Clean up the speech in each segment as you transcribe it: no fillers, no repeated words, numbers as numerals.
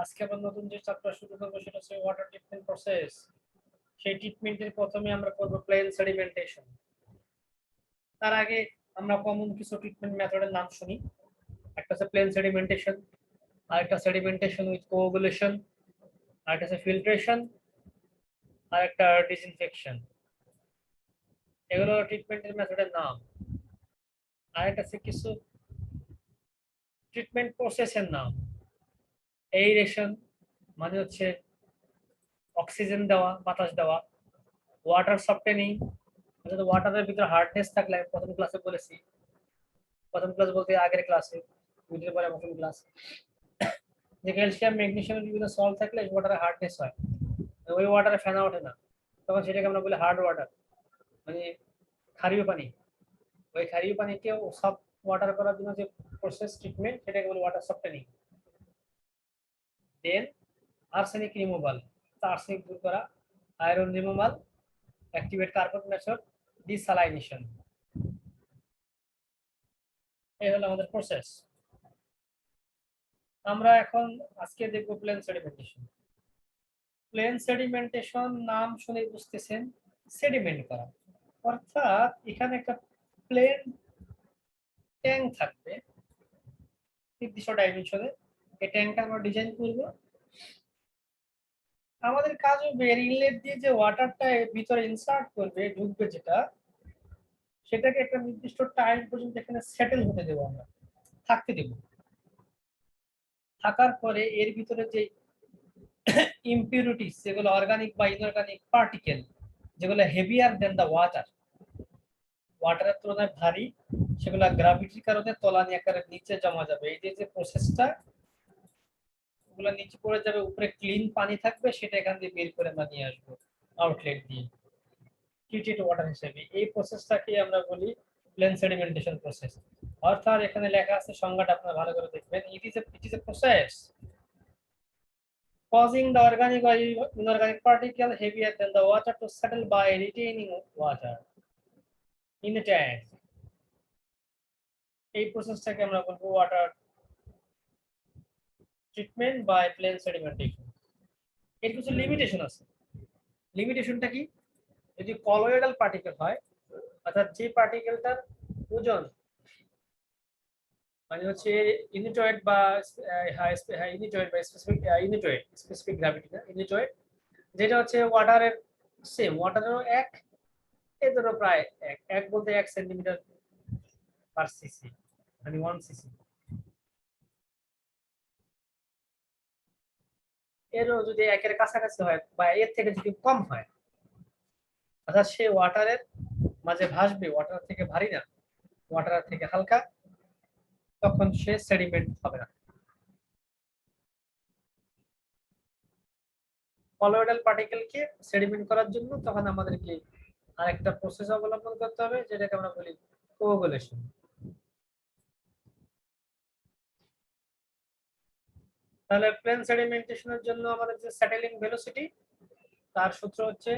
আজকে আবার নতুন যে চ্যাপ্টার শুরু করবো সেটা হচ্ছে ওয়াটার ট্রিটমেন্ট প্রসেস। সেই ট্রিটমেন্টের প্রথমে আমরা করব প্লেন সেডিমেন্টেশন। তার আগে আমরা কমন কিছু ট্রিটমেন্ট মেথডের নাম শুনি। একটা হচ্ছে প্লেন সেডিমেন্টেশন, আরেকটা সেডিমেন্টেশন উইথ কোঅ্যাগুলেশন, আরেকটা হচ্ছে ফিল্ট্রেশন, আরেকটা ডিসইনফেকশন। এগুলো ট্রিটমেন্টের মেথডের নাম। আরেকটা হচ্ছে কিছু ট্রিটমেন্ট প্রসেসের নাম। এরেশন মানে হচ্ছে অক্সিজেন দেওয়া, বাতাস দেওয়া। ওয়াটার সফটেনিং মানে ওয়াটারের ভিতরে হার্ডনেস থাকলে, আমি প্রথম ক্লাসে বলেছি, প্রথম ক্লাস বলতে আগের ক্লাসে, বুঝতে পারে প্রথম ক্লাস, যে ক্যালসিয়াম ম্যাগনেসিয়ামের বিভিন্ন সল্ট থাকলে ওয়াটারে হার্ডনেস হয়, ওই ওয়াটারে ফেনা ওঠে না, তখন সেটাকে আমরা বলি হার্ড ওয়াটার, মানে ক্ষারীয় পানি। ওই ক্ষারীয় পানিকেও সফট ওয়াটার করার জন্য যে প্রসেস ট্রিটমেন্ট সেটাকে বলি water softening. Then arsenic removal, arsenic দূর করা। Iron removal, activated carbon method, desalination. এই হলো আমাদের প্রসেস। আমরা এখন আজকে দেখব প্লেন সেডিমেন্টেশন। প্লেন সেডিমেন্টেশন নাম শুনে বুঝতেছেন সেডিমেন্ট করা, অর্থাৎ এখানে একটা প্লেন ট্যাঙ্ক থাকবে নির্দিষ্ট ডাইমেনশনে। এই ট্যাঙ্কটা আমরা ডিজাইন করব। আমাদের কাজ হবে ইনলেট দিয়ে যে ওয়াটারটা ভিতরে ইনসার্ট করবে, ঢুকবে যেটা, সেটাকে একটা নির্দিষ্ট টাইম পর্যন্ত এখানে সেটেল হতে দেবো, আমরা থাকতে দেব। থাকার পরে এর ভিতরে যে ইমপিউরিটিস, যেগুলো অর্গানিক বা ইনঅর্গানিক পার্টিকেল, যেগুলো হেভিয়ার দেন দ্য ওয়াটার, ওয়াটারের তুলনায় ভারী, সেগুলো গ্রাভিটির কারণে তলানি আকারে নিচে জমা যাবে। এই যে প্রসেসটা, ওগুলো নিচে পড়ে যাবে, উপরে ক্লিন পানি থাকবে, সেটা এখান দিয়ে বের করে আমরা নিয়ে আসবো আউটলেট দিয়ে ট্রিটেড ওয়াটার হিসেবে। এই প্রসেসটাকে আমরা বলি প্লেন সেডিমেন্টেশন প্রসেস। অর্থাৎ এখানে লেখা আছে, সংজ্ঞাটা আপনারা ভালো করে দেখবেন। It is a process causing the organic or inorganic particle heavier than the water to settle by retaining water in the tank. এই প্রসেসটাকে আমরা বলবো water treatment by plain sedimentation. এর কিছু লিমিটেশন আছে। লিমিটেশনটা কি? যদি কলয়েডাল পার্টিকেল হয়, অর্থাৎ যে পার্টিকেলটার ওজন মানে হচ্ছে ইউনিটয়েড বা ইউনিটয়েড বা স্পেসিফিক গ্র্যাভিটি না, ইউনিটয়েড, যেটা হচ্ছে ওয়াটারের সেম, ওয়াটারেরও এক, এদেরও প্রায় এক, এক বলতে 1 সেন্টিমিটার পার সিসি, মানে 1 সিসি। এরও যদি একের কাছাকাছি হয় বা এর থেকে যদি কম হয়, অর্থাৎ সে ওয়াটারের মাঝে ভাসবে, ওয়াটার থেকে ভারী না, ওয়াটার থেকে হালকা, তখন সে সেডিমেন্ট হবে না। কলয়েডাল পার্টিকেলকে সেডিমেন্ট করার জন্য তখন আমাদেরকে আরেকটা প্রসেস অবলম্বন করতে হবে, যেটাকে আমরা বলি কোঅ্যাগুলেশন। তাহলে প্লেন সেডিমেন্টেশনের জন্য আমাদের যে সেটেলিং ভেলোসিটি, তার সূত্র হচ্ছে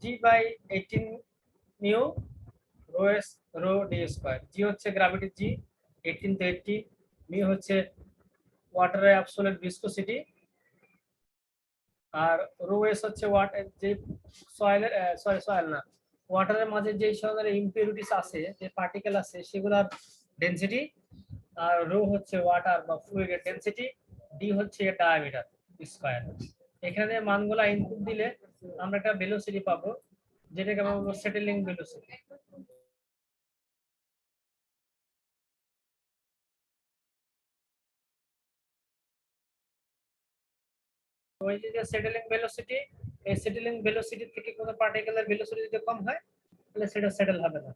g/18 mu rho S rho D square. G হচ্ছে গ্র্যাভিটি জি, 18 to 80, মিউ হচ্ছে ওয়াটারের অ্যাবসলিউট ভিসকোসিটি, আর রো এস হচ্ছে ওয়াটার যে সয়েলের সয়েল না, ওয়াটারের মাঝে যে ধরনের ইমপিউরিটিস আছে, যে পার্টিকেল আছে, সেগুলোর ডেনসিটি। আর রো হচ্ছে ওয়াটার বা ফ্লুইডের ডেনসিটি, ডি হচ্ছে এর ডায়ামিটার স্কয়ার। এখানে মানগুলা ইনপুট দিলে আমরা একটা ভেলোসিটি পাবো, যেটাকে আমরা বলবো সেটেলিং ভেলোসিটি। ওই যে সেটেলিং ভেলোসিটি, এই সেটেলিং ভেলোসিটি থেকে কোনো পার্টিকেলের ভেলোসিটি যদি কম হয়, তাহলে সেটা সেটেল হবে না,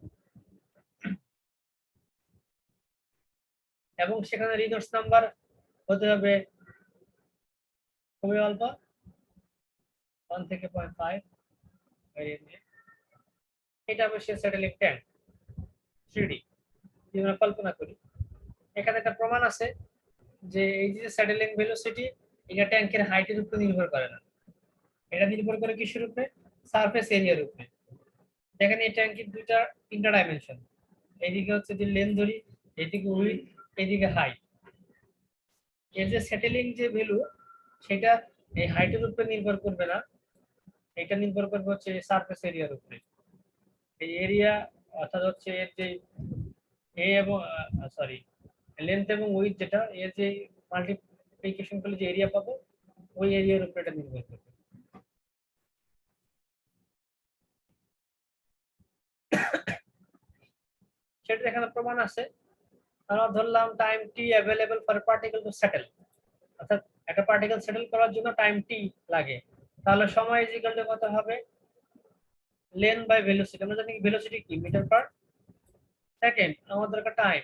এবং সেখানে রিডক্স নাম্বার হতে হবে খুবই অল্প, 1 থেকে 0.5। এটা অবশ্যই সেটেলিং ট্যাঙ্ক 3D যদি আমরা কল্পনা করি। এখানে একটা প্রমাণ আছে যে এই যে সেটেলিং ভেলোসিটি, এটা ট্যাঙ্কের হাইটের উপর নির্ভর করে না, এটা নির্ভর করে কিসের উপরে? সারফেস এরিয়ার উপরে। দেখেন এই ট্যাঙ্কের তিনটা ডাইমেনশন, এইদিকে হচ্ছে যে লেন্থ ধরি, এইদিকে উইডথ, এইদিকে হাইট। এর যে সেটেলিং যে ভ্যালু সেটা এই হাইটের উপরে নির্ভর করবে না, এটা নির্ভর করবে হচ্ছে সারফেস এরিয়ার উপরে। এই এরিয়া অর্থাৎ হচ্ছে এর যে এ এবং সরি লেন্থ এবং উইথ যেটা এর যে মাল্টিপ্লিকেশন করলে যে এরিয়া পাবো ওই এরিয়ার উপরে এটা নির্ভর করবে। সেটা এখানে প্রমাণ আছে। আমরা ধরলাম time T available for particle to settle, অর্থাৎ একটা পার্টিকেল সেটেল করার জন্য টাইম টি লাগে। তাহলে সময় ইজিক্যাল টু কত হবে, লেন্থ বাই ভেলোসিটি। আমরা জানি ভেলোসিটি কি, মিটার পার সেকেন্ড, আমার দরকার টাইম।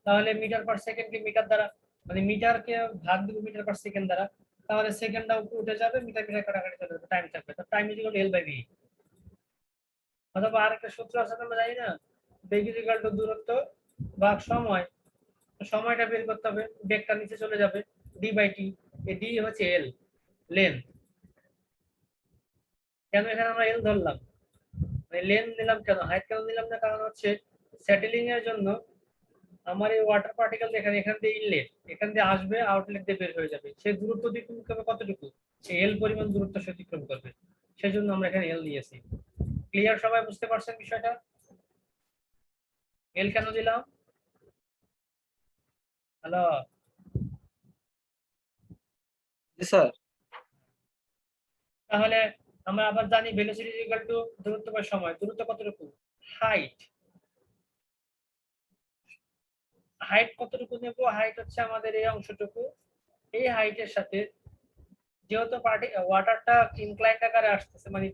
তাহলে মিটার পার সেকেন্ড কি মিটার দ্বারা, মানে মিটারকে ভাগ দিব মিটার পার সেকেন্ড দ্বারা, তাহলে সেকেন্ডটা উপরে উঠে যাবে, মিটার মিটার কাটাকাটি চলে যাবে, টাইম থাকবে। তো time is equal to L by V. অথবা আরেকটা সূত্র আছে আমরা জানি না, বেগ ইজিক্যাল টু দূরত্ব ভাগ সময়। সময়টা বের করতে হবে, বেগটা নিচে চলে যাবে, ডি বাই টি। এই ডি হচ্ছে এল, লেন্থ। কেন এখানে আমরা এল ধরলাম, লেন্থ নিলাম কেন, হাইট কেন নিলাম না, কারণ হচ্ছে সেটেলিং এর জন্য আমার এই ওয়াটার পার্টিকেল এখানে এখান দিয়ে ইনলেট, এখান দিয়ে আসবে, আউটলেট দিয়ে বের হয়ে যাবে, সে দূরত্ব অতিক্রম করবে কতটুকু, সে এল পরিমাণ দূরত্ব সে অতিক্রম করবে, সেজন্য আমরা এখানে এল দিয়েছি। ক্লিয়ার, সবাই বুঝতে পারছেন বিষয়টা? এল কেন দিলাম? হ্যালো, জি স্যার। তাহলে আমরা আবার জানি ভেলোসিটি ইকুয়াল টু দূরত্ব বাই সময়। দূরত্ব কতটুকু, হাইট। হাইট কতটুকু নেব, হাইট হচ্ছে আমাদের এই অংশটুকু। এই হাইটের সাথে যেহেতু ওয়াটারটা ইনক্লাইন্ড আকারে আসতেছে, মানে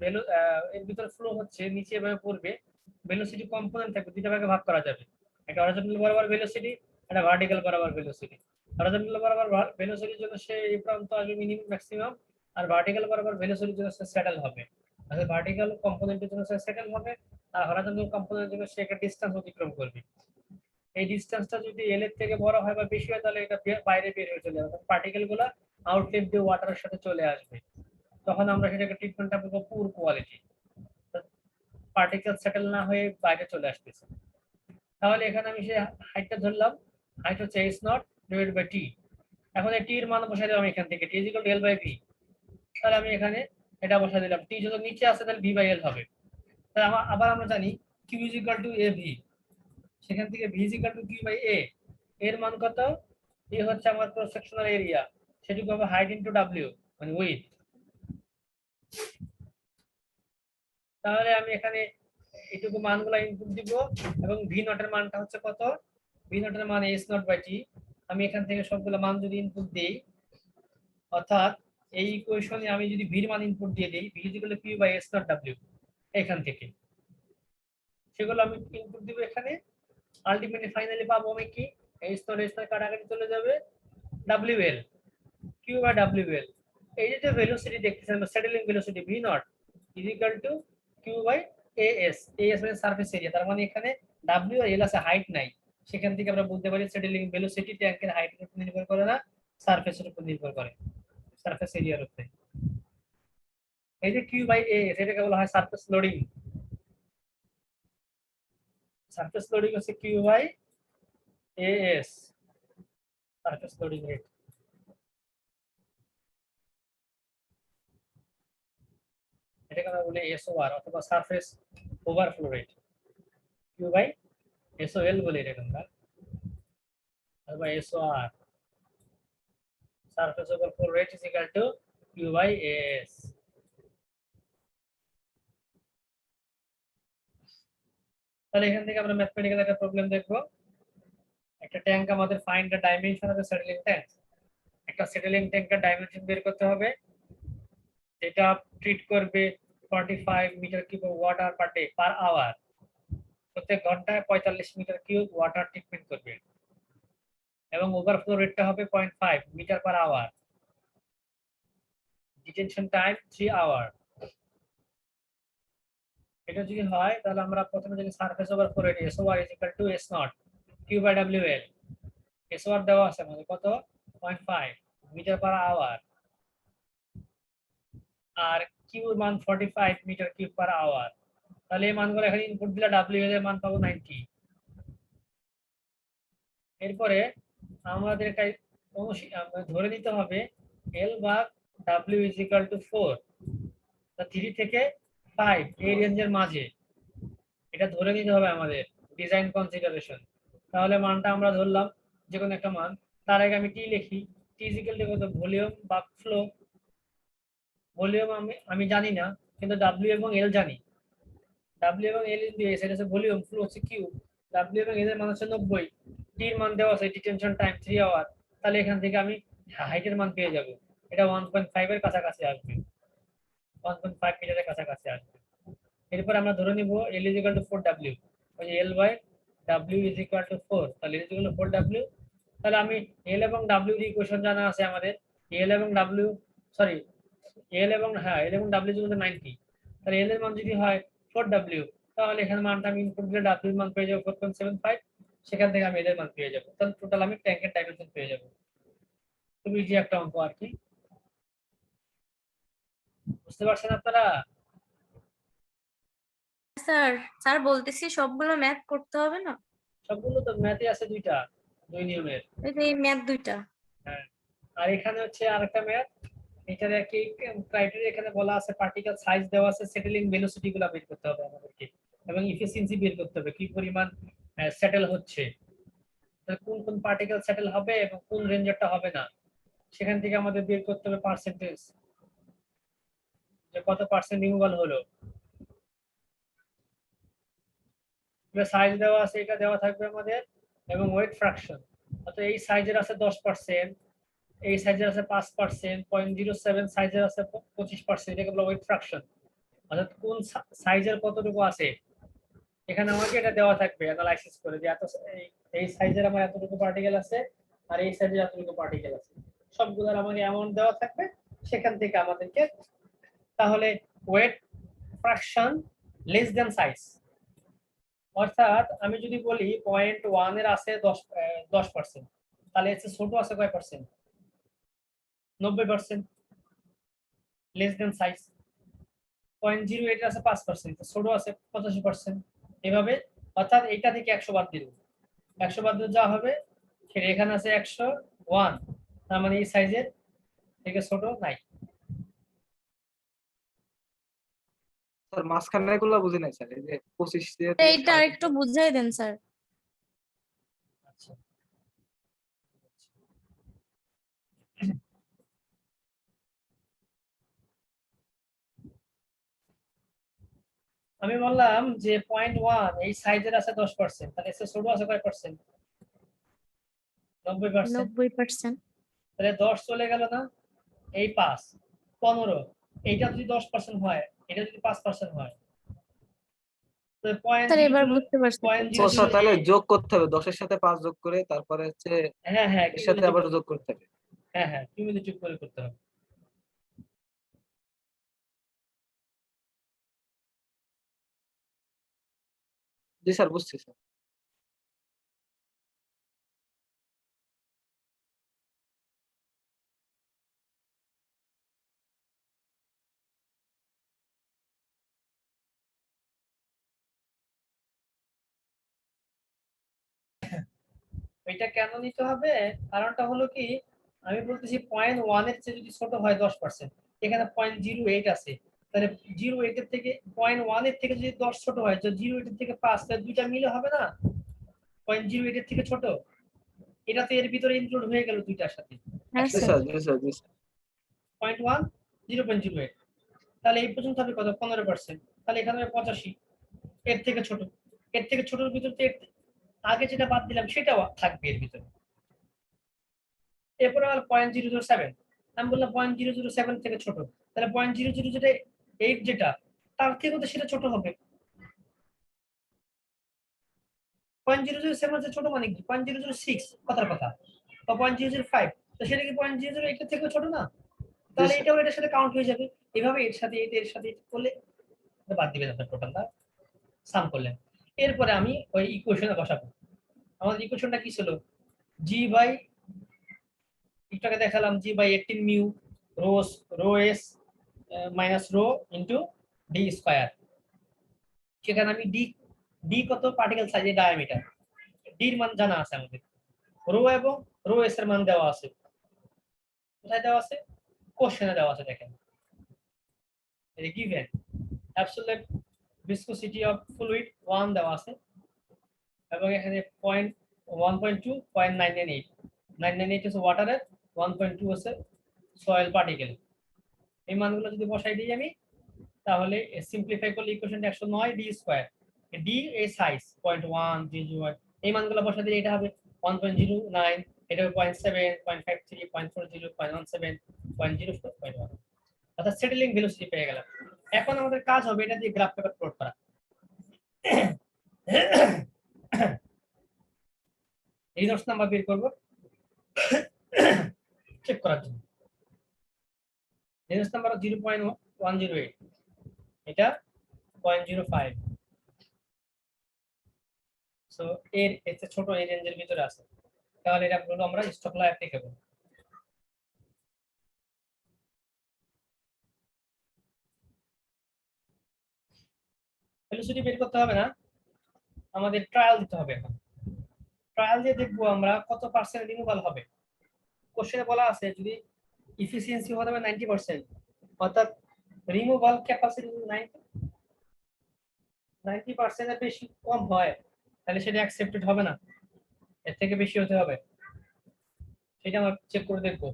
এর ভিতরে ফ্লো হচ্ছে, নিচে এভাবে পড়বে, ভেলোসিটি কম্পোনেন্ট থাকবে, দুইটা ভাগে ভাগ করা যাবে, একটা হরিজন্টাল বরাবর ভেলোসিটি, একটা ভার্টিক্যাল বরাবর ভেলোসিটি। হরিজন্টাল বরাবর ভেলোসিটির জন্য সে এই প্রান্ত আসবে মিনিমাম ম্যাক্সিমাম, আর ভার্টিক্যাল বরাবর ভেলোসিটির জন্য সে সেটেল হবে। তাহলে ভার্টিক্যাল কম্পোনেন্টের জন্য সে সেটেল হবে, আর হরিজন্টাল কম্পোনেন্টের জন্য সে একটা ডিসটেন্স অতিক্রম করবে। এই ডিসটেন্সটা যদি এল এর থেকে বড় হয় বা বেশি হয়, তাহলে এটা বাইরে বের হয়ে চলে যাবে, পার্টিকেল গুলা আউটলেট দিয়ে ওয়াটারের সাথে চলে আসবে। তখন আমরা সেটাকে ট্রিটমেন্টটা বলবো পুর কোয়ালিটি, পার্টিকেল সেটেল না হয়ে বাইরে চলে আসতেছে। তাহলে এখানে আমি সেই হাইটটা ধরলাম, হাইট হচ্ছে H not divided by T. এখন এই টি এর মান বসাই দিলাম এখান থেকে, T is equal to L by V. তাহলে আমি এখানে এটা বসাই দিলাম, টি যদি নিচে আসে তাহলে ভি বাই এল হবে। তাহলে আবার আমরা জানি Q is equal to A V, সেখান থেকে V is equal to Q by A. এর মান কত, এ হচ্ছে আমার ক্রস সেকশনাল এরিয়া, সেটুকু হবে হাইট ইনটু ডাব্লিউ, মানে উইথ। তাহলে আমি এখানে এইটুকু মানগুলো ইনপুট দিব, এবং ভি নট এর মানটা হচ্ছে কত, ভি নট এর মান এস নট বাই টি। আমি এখান থেকে সবগুলো মান যদি ইনপুট দিই, অর্থাৎ এই ইকুয়েশনে আমি যদি ভির মান ইনপুট দিয়ে দিই, V equal to Q by S not W, এখান থেকে সেগুলো আমি ইনপুট দিব এখানে। আলটিমেটলি ফাইনালি পাবো আমি কি, এস নট কাটাকাটি চলে যাবে, W L, Q by W L. এই যে ভেলোসিটি দেখতেছেন, settling velocity V not is equal to Q by AS. AS মানে সারফেস এরিয়া, তার মানে এখানে ডাব্লিউ আর এল আছে, হাইট নাই। সেখান থেকে আমরা বলতে পারি সেটেলিং ভেলোসিটি ট্যাঙ্কের হাইটের উপর নির্ভর করে না, সারফেসের উপর নির্ভর করে, সারফেস এরিয়ার উপরে। এই যে কিউ বাই এএস, এটাকে বলা হয় সারফেস লোডিং। সারফেস লোডিং হচ্ছে Q by AS, surface loading rate. এটাকে আমরা বলি এসওআর অথবা surface overflow rate, Q by SOL বলি এটাকে আমরা, অথবা SOR, surface overflow rate is equal to Q by AS. তাহলে এখান থেকে আমরা ম্যাথমেটিক্যাল একটা প্রবলেম দেখবো। একটা ট্যাঙ্ক আমাদের find the dimension of the settling tank. একটা সেটেলিং ট্যাঙ্কের ডাইমেনশন বের করতে হবে, যেটা ট্রিট করবে 45 meter cube water per day per hour, প্রত্যেক ঘন্টায় 45 মিটার কিউব ওয়াটার ট্রিটমেন্ট করবে, এবং ওভারফ্লো রেটটা হবে 0.5 meter per hour, detention time 3 hour. এটা যদি হয় তাহলে আমরা প্রথমে যদি surface overflow rate SOR is equal to S not Q by W L. SOR দেওয়া আছে আমাদের কত, 0.5 মিটার পার আওয়ার, আর কিউ মান 45 মিটার কিউব পার আওয়ার। তাহলে এই মানগুলো এখানে ইনপুট দিলে ডাব্লিউ এর মান পাবো 90। এরপরে আমাদের আমরা ধরে নিতে হবে এল ভাগ ডাব্লিউ ইজ ইকুয়াল টু 4, তা 3 থেকে 5 এই রেঞ্জের মাঝে, এটা ধরে নিতে হবে আমাদের ডিজাইন কনসিডারেশন। তাহলে মানটা আমরা ধরলাম যে কোনো একটা মান। তার আগে আমি টি লিখি, টি ইজ ইকুয়াল টু কত, ভলিউম ভাগ ফ্লো। ভলিউম আমি জানি না, কিন্তু ডাব্লিউ এবং এল জানি। ডাব্লিউ এবং এল ইন্টু এস, এটা হচ্ছে ভলিউম, ফ্লো হচ্ছে কিউ। ডাব্লিউ এবং এল এর মান হচ্ছে 90, টি এর মান দেওয়া আছে ডিটেনশন টাইম 3 আওয়ার। তাহলে এখান থেকে আমি হাইটের মান পেয়ে যাব, এটা 1.5 এর কাছাকাছি আসবে, 1.5 মিটারের কাছাকাছি আসবে। এরপর আমরা ধরে নিব L is equal to 4 W, ওই যে L by W is equal to 4, তাহলে L is equal to 4 W. তাহলে আমি এল এবং ডাব্লিউ এর ইকুয়েশন জানা আছে আমাদের, এল এবং ডাব্লিউ, সরি এল এবং এল এবং ডাব্লিউ যদি 90, তাহলে এল এর মান যদি হয় 4 ডাব্লিউ, তাহলে এখানে মানটা আমি ইনপুট দিলে ডাব্লিউ এর মান পেয়ে যাবো 4.75, সেখান থেকে আমি এল এর মান পেয়ে যাবো। তাহলে টোটাল আমি ট্যাঙ্কের ডাইমেনশন পেয়ে যাবো। খুব ইজি একটা অঙ্ক আর কি, বুঝতে পারছেন আপনারা? স্যার স্যার বলতেছি সবগুলো ম্যাথ করতে হবে না? সবগুলো তো ম্যাথে আছে দুইটা, দুই নিয়মের। এই যে এই ম্যাথ দুইটা। হ্যাঁ, আর এখানে হচ্ছে আরেকটা ম্যাথ, এটার একই ক্রাইটেরিয়া এখানে বলা আছে, পার্টিকেল সাইজ দেওয়া আছে, সেটেলিং ভেলোসিটি গুলো বের করতে হবে আমাদেরকে, এবং এফিসিয়েন্সি বের করতে হবে, কি পরিমাণ সেটেল হচ্ছে, কোন কোন পার্টিকেল সেটেল হবে এবং কোন রেঞ্জারটা হবে না, সেখান থেকে আমাদের বের করতে হবে পার্সেন্টেজ, যে কত পার্সেন্ট রিমুভাল হলো। সাইজ দেওয়া আছে, এটা দেওয়া থাকবে আমাদের, এবং ওয়েট ফ্র্যাকশন, অর্থাৎ এই সাইজের আছে 10%, এই সাইজের আছে 5%, 0.07 সাইজের আছে 25%, এটাকে বলা ওয়েট ফ্র্যাকশন, অর্থাৎ কোন সাইজের কতটুকু আছে, এখানে আমাকে এটা দেওয়া থাকবে অ্যানালাইসিস করে, যে এত এই সাইজের আমার এতটুকু পার্টিকেল আছে, আর এই সাইজের এতটুকু পার্টিকেল আছে, সবগুলোর আমাকে অ্যামাউন্ট দেওয়া থাকবে, সেখান থেকে আমাদেরকে তাহলে weight fraction less than size, অর্থাৎ আমি যদি বলি 0.1 এর আছে 10%, তাহলে এর চেয়ে ছোট আছে কয় পার্সেন্ট, 90%, লেস দেন সাইজ। 0.08 এর আছে 5%, ছোট আছে 85%, এভাবে, অর্থাৎ এইটা থেকে 100 বাদ দিল, 100 বাদ দিলে যা হবে, এখানে আছে 101, তার মানে এই সাইজের থেকে ছোট নাই। স্যার মাঝখানে গুলো বুঝি নাই স্যার, এই যে 25 দিয়ে এইটা আরেকটু বুঝাই দেন স্যার। আচ্ছা, আমি বললাম যে 0.1 এই সাইজের আছে 10%, তাহলে এর চেয়ে ছোট আছে কয় পার্সেন্ট, 90%। 90%। তাহলে 10 চলে গেল না, এই 5, 15, এইটা যদি 10% হয়, এটা যদি 5% হয়, তাহলে স্যার এবার বুঝতে পারছি। ও স্যার তাহলে যোগ করতে হবে, 10 এর সাথে 5 যোগ করে, তারপরে হচ্ছে হ্যাঁ হ্যাঁ এর সাথে আবার যোগ করতে হবে। হ্যাঁ হ্যাঁ, কিউমুলেটিভ করে করতে হবে। জি স্যার, বুঝছি স্যার। এটা কেন নিতে হবে, কারণটা হলো কি, আমি বলতেছি 0.1 এর চেয়ে যদি ছোট হয় 10%, এখানে 0.08 আছে, তাহলে 0.8 এর থেকে 0.1 এর থেকে যদি 10 ছোট হয়, তো 0.8 এর থেকে 5, তাহলে দুইটা মিলে হবে না, 0.08 এর থেকে ছোট, এটা তো এর ভিতরে ইনক্লুড হয়ে গেল দুইটার সাথে হ্যাঁ জি স্যার। স্যার, জি স্যার, জি স্যার। 0.1 0.08, তাহলে এই পর্যন্ত হবে কত, 15%, তাহলে এখানে হবে 85, এর থেকে ছোট, এর থেকে ছোটর ভিতর তো আগে যেটা বাদ দিলাম সেটাও থাকবে এর ভিতরে। এরপরে আবার 0.007, আমি বললাম 0.007 থেকে ছোট, তাহলে 0.008 যেটা, তার থেকে তো সেটা ছোট হবে। 0.007 ছোট মানে কি, 0.006 কথার কথা, বা 0.005, তো সেটা কি 0.008 এর থেকে ছোট না, তাহলে এটাও এটার সাথে কাউন্ট হয়ে যাবে, এভাবে এর সাথে এর সাথে করলে বাদ দিবেন আপনার টোটালটা, সাম করলেন। এরপরে আমি ওই ইকুয়েশনে বসাবো, আমাদের ইকুয়েশনটা কি ছিল, জি বাই, একটাকে দেখালাম, G by 18 mu rho S minus rho into D square, সেখানে আমি ডি কত, পার্টিকেল সাইজের ডায়ামিটার, ডির মান জানা আছে আমাদের, রো এবং রো এস এর মান দেওয়া আছে, কোথায় দেওয়া আছে? কোশ্চেনে দেওয়া আছে, দেখেন এই যে given absolute viscosity of fluid 1 দেওয়া আছে এবং এখানে 1.2 0.998 998 হচ্ছে ওয়াটারের, 1.2 হচ্ছে সয়েল পার্টিকেল। এই মানগুলো যদি বসাই দিই আমি, তাহলে সিম্পলিফাই করলে ইকুয়েশনটা 109 ডি স্কয়ার, ডি এর সাইজ 0.1 এই মানগুলো বসাই দিলে এটা হবে 1.09, এটা হবে 0.7 0.53 0.40 0.17 0.04 0.1, অর্থাৎ সেটেলিং ভেলোসিটি পেয়ে গেলাম। এখন আমাদের কাজ হবে এটা দিয়ে গ্রাফ পেপার প্লট করা। রিজলটস নাম্বার বের করব চেক করার জন্য। রিজলটস নাম্বার 0.108, এটা 0.05, সো এর এতে ছোট এই রেঞ্জের ভিতরে আছে, তাহলে এটা বলবো আমরা স্টক ল অ্যাপ্লিকেবল। ভেলোসিটি বের করতে হবে না, আমাদের ট্রায়াল দিতে হবে। এখন ট্রায়াল দিয়ে দেখবো আমরা কত পার্সেন্ট রিমুভাল হবে। কোশ্চেনে বলা আছে যদি ইফিসিয়েন্সি হতে হবে 90%, অর্থাৎ রিমুভাল ক্যাপাসিটি 90% এর বেশি কম হয়, তাহলে সেটা অ্যাকসেপ্টেড হবে না, এর থেকে বেশি হতে হবে। সেটা আমরা চেক করে দেখবো।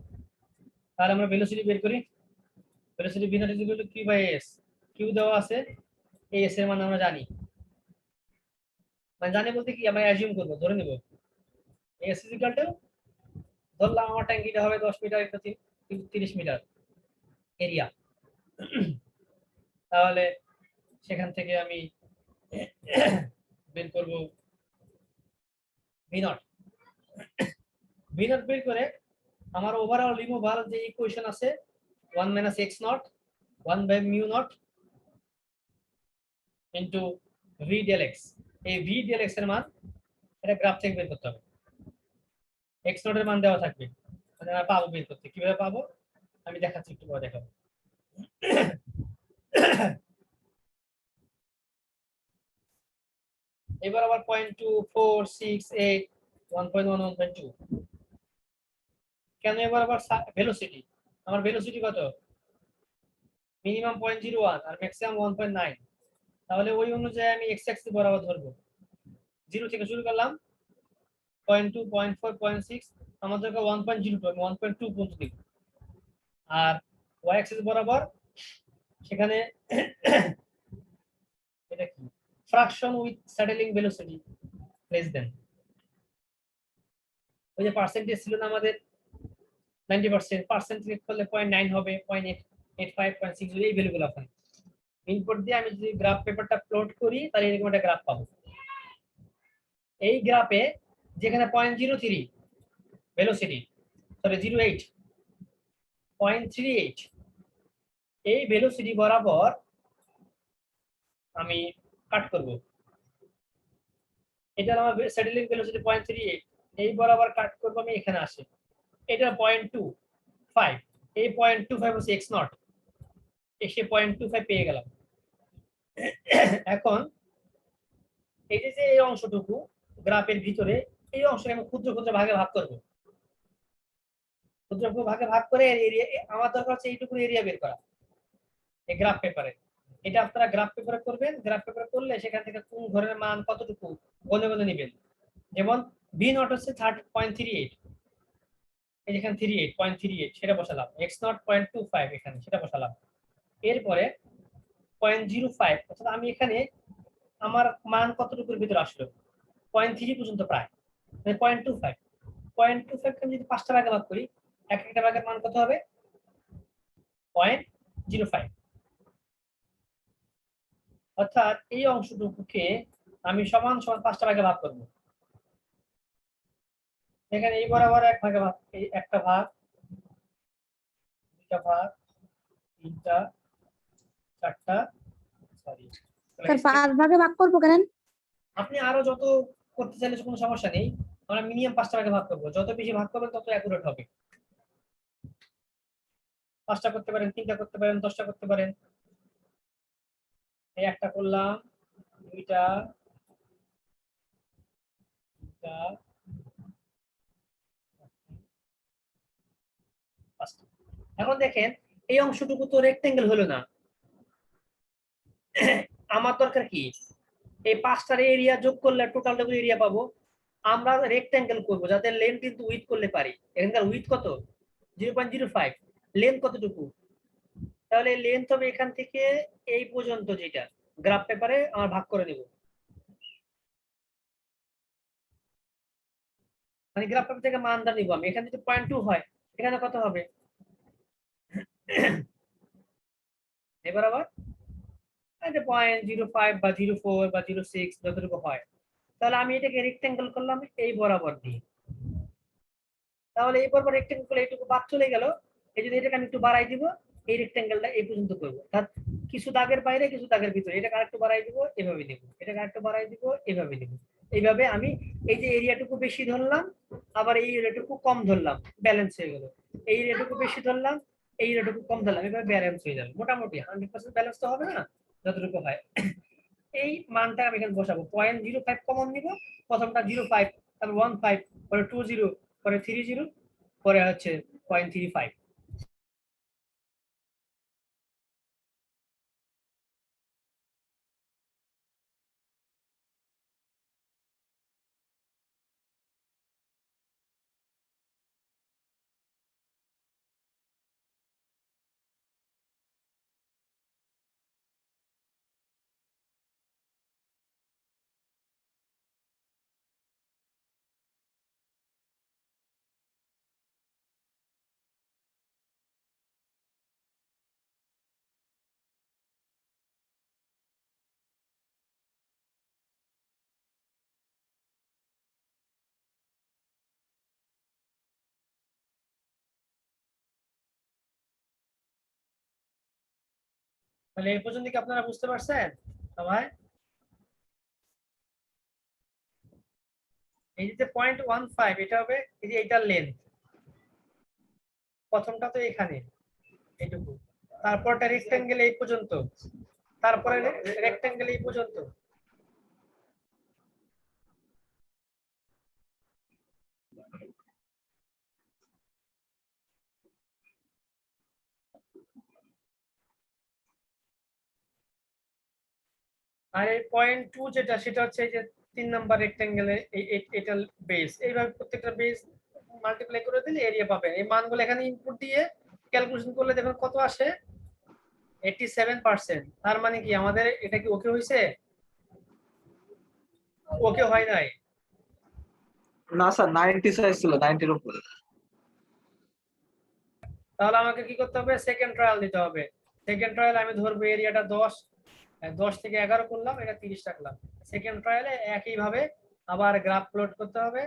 তাহলে আমরা ভেলোসিটি বের করি। Velocity V not is equal to Q by S. Q দেওয়া আছে, এই এস এর মান আমরা জানি, মানে জানি বলতে কি আমরা অ্যাজিউম করব, ধরে নেব এস ইজ ইকুয়াল টু, ধরলাম আমার ট্যাঙ্কিটা হবে 10 মিটার, এটা 30 মিটার এরিয়া, তাহলে সেখান থেকে আমি বের করব ভি নট। ভি নট বের করে আমার ওভারঅল রিমুভাল যে ইকুয়েশন আছে 1 minus x not 1 by mu not into V del x, এই ভি ডেল এক্স এর মান এটা গ্রাফ থেকে বের করতে হবে। এক্স নট এর মান দেওয়া থাকবে, মানে আমরা পাবো বের করতে। কিভাবে পাবো আমি দেখাচ্ছি, একটু পরে দেখাবো। এবার আবার 0.2468 1.1 1.2, কেন এবার আবার ভেলোসিটি, আমার ভেলোসিটি কত, মিনিমাম 0.01 আর ম্যাক্সিমাম 1.9, তাহলে ওই অনুযায়ী আমি এক্স অ্যাক্সিস বরাবর ধরবো। 0 থেকে শুরু করলাম 0.2 0.4 0.6, আমাদের 1.02 আমি 1.2 পর্যন্ত দিব, আর ওয়াই অ্যাক্সিস বরাবর সেখানে এটা কি fraction with settling velocity less than, ওই যে পার্সেন্টেজ ছিল না আমাদের 90%, পার্সেন্টেজ করলে 0.9 হবে, 0.85 0.6 এই ভ্যালুগুলো আছে। ইনপুট দিয়ে আমি যদি গ্রাফ পেপারটা প্লট করি তাহলে এরকম একটা গ্রাফ পাবো। এই গ্রাফে যেখানে 0.03 ভেলোসিটি, সরি 0.8 0.38 এই ভেলোসিটি বরাবর আমি কাট করব, এটা আমার সেটেলিং ভেলোসিটি 0.38, এই বরাবর কাট করব আমি, এখানে আসে এটা 0.25, এই 0.25 হচ্ছে এক্স নট, এসে 0.25 পেয়ে গেলাম। এখন এই যে এই অংশটুকু গ্রাফের ভিতরে, এই অংশকে আমি ক্ষুদ্র ক্ষুদ্র ভাগে ভাগ করব, ক্ষুদ্র ক্ষুদ্র ভাগে ভাগ করে এরিয়া, আমার দরকার হচ্ছে এইটুকু এরিয়া বের করা এই গ্রাফ পেপারে। এটা আপনারা গ্রাফ পেপারে করবেন, গ্রাফ পেপারে করলে সেখান থেকে কোন ঘরের মান কতটুকু গনে গনে নেবেন। যেমন ভি নট হচ্ছে 0.38, এই যেখানে 0.38 সেটা বসালাম, এক্স নট 0.25 এখানে সেটা বসালাম, এরপরে 0.05, অর্থাৎ আমি এখানে আমার মান কতটুকুর ভিতরে আসলো 0.3 পর্যন্ত, প্রায় 0.25 0.25 আমি যদি 5টা ভাগে ভাগ করি, এক একটা ভাগের মান কত হবে 0.05, অর্থাৎ এই অংশটুকুকে আমি সমান সমান 5টা ভাগে ভাগ করব। এখানে এই বরাবর এক ভাগে ভাগ, এই একটা ভাগ, দুইটা ভাগ, তিনটা, চারটা, সরি স্যার 5 ভাগে ভাগ করবো কেন? আপনি আরো যত করতে চাইলে কোনো সমস্যা নেই, আমরা মিনিমাম 5টা ভাগে ভাগ করবো, যত বেশি ভাগ করবেন তত অ্যাকুরেট হবে। 5টা করতে পারেন, 3টা করতে পারেন, 10টা করতে পারেন। এই একটা করলাম, দুইটা, তিনটা, 5টা। এখন দেখেন এই অংশটুকু তো রেক্টেঙ্গেল হলো না, আমার দরকার কি এই পাঁচটার এরিয়া যোগ করলে টোটালটুকু এরিয়া পাবো। আমরা রেক্টেঙ্গেল করব যাতে লেন্থ কিন্তু উইথ করলে পারি। এখানকার উইথ কত 0.05, লেন্থ কতটুকু, তাহলে লেন্থ হবে এখান থেকে এই পর্যন্ত, যেটা গ্রাফ পেপারে আমার ভাগ করে নেব, মানে গ্রাফ পেপার থেকে মানটা নিব আমি। এখানে যদি 0.2 হয় এখানে কত হবে, এবার আবার 0.05 বা 0.4 বা 0.6 যতটুকু হয়, তাহলে আমি এটাকে রেক্টেঙ্গেল করলাম এই বরাবর দিয়ে। তাহলে এই বরাবর রেক্টেঙ্গেল করলে এইটুকু বাদ চলে গেল। এই যদি এটাকে আমি একটু বাড়াই দিব, এই রেক্টেঙ্গেলটা এই পর্যন্ত করবো, অর্থাৎ কিছু দাগের বাইরে কিছু দাগের ভিতরে, এটাকে আরেকটু বাড়াই দিব এভাবে দিব, এটাকে আরেকটু বাড়াই দিব এভাবে দিব। এইভাবে আমি এই যে এরিয়াটুকু বেশি ধরলাম, আবার এই এরিয়াটুকু কম ধরলাম, ব্যালেন্স হয়ে গেল। এই এরিয়াটুকু বেশি ধরলাম, এই এরিয়াটুকু কম ধরলাম, এভাবে ব্যালেন্স হয়ে যাবে। মোটামুটি 100% ব্যালেন্স তো হবে না, যতটুকু হয়। এই মানটা আমি এখানে বসাবো, 0.05 কমন নিব, প্রথমটা 0.5, তারপর 1.5, পরে 2.0, পরে 3.0, পরে হচ্ছে 0.35। তাহলে এই পর্যন্ত কি আপনারা বুঝতে পারছেন সবাই? এই যে 0.15 এটা হবে এই যে এটার লেন্থ, প্রথমটা তো এখানে এইটুকু, তারপরটা রেক্টেঙ্গেল এই পর্যন্ত, তারপরে রেক্টেঙ্গেল এই পর্যন্ত। আর এই 0.2 যেটা, সেটা হচ্ছে এই যে 3 নাম্বার রেক্টেঙ্গেলের এটা বেস। এইভাবে প্রত্যেকটা বেস মাল্টিপ্লাই করে দিলে এরিয়া পাবেন। এই মানগুলো এখানে ইনপুট দিয়ে ক্যালকুলেশন করলে দেখুন কত আসে, 87%। তার মানে কি আমাদের এটা কি ওকে হয়েছে? ওকে হয় নাই। না স্যার 90 সাইজ ছিল, 90 এর উপরে। তাহলে আমাকে কি করতে হবে, সেকেন্ড ট্রায়াল দিতে হবে। সেকেন্ড ট্রায়াল আমি ধরবো এরিয়াটা 10, 10 থেকে 11 করলাম, এটা 30 রাখলাম। সেকেন্ড ট্রায়ালে একইভাবে আবার গ্রাফ প্লট করতে হবে।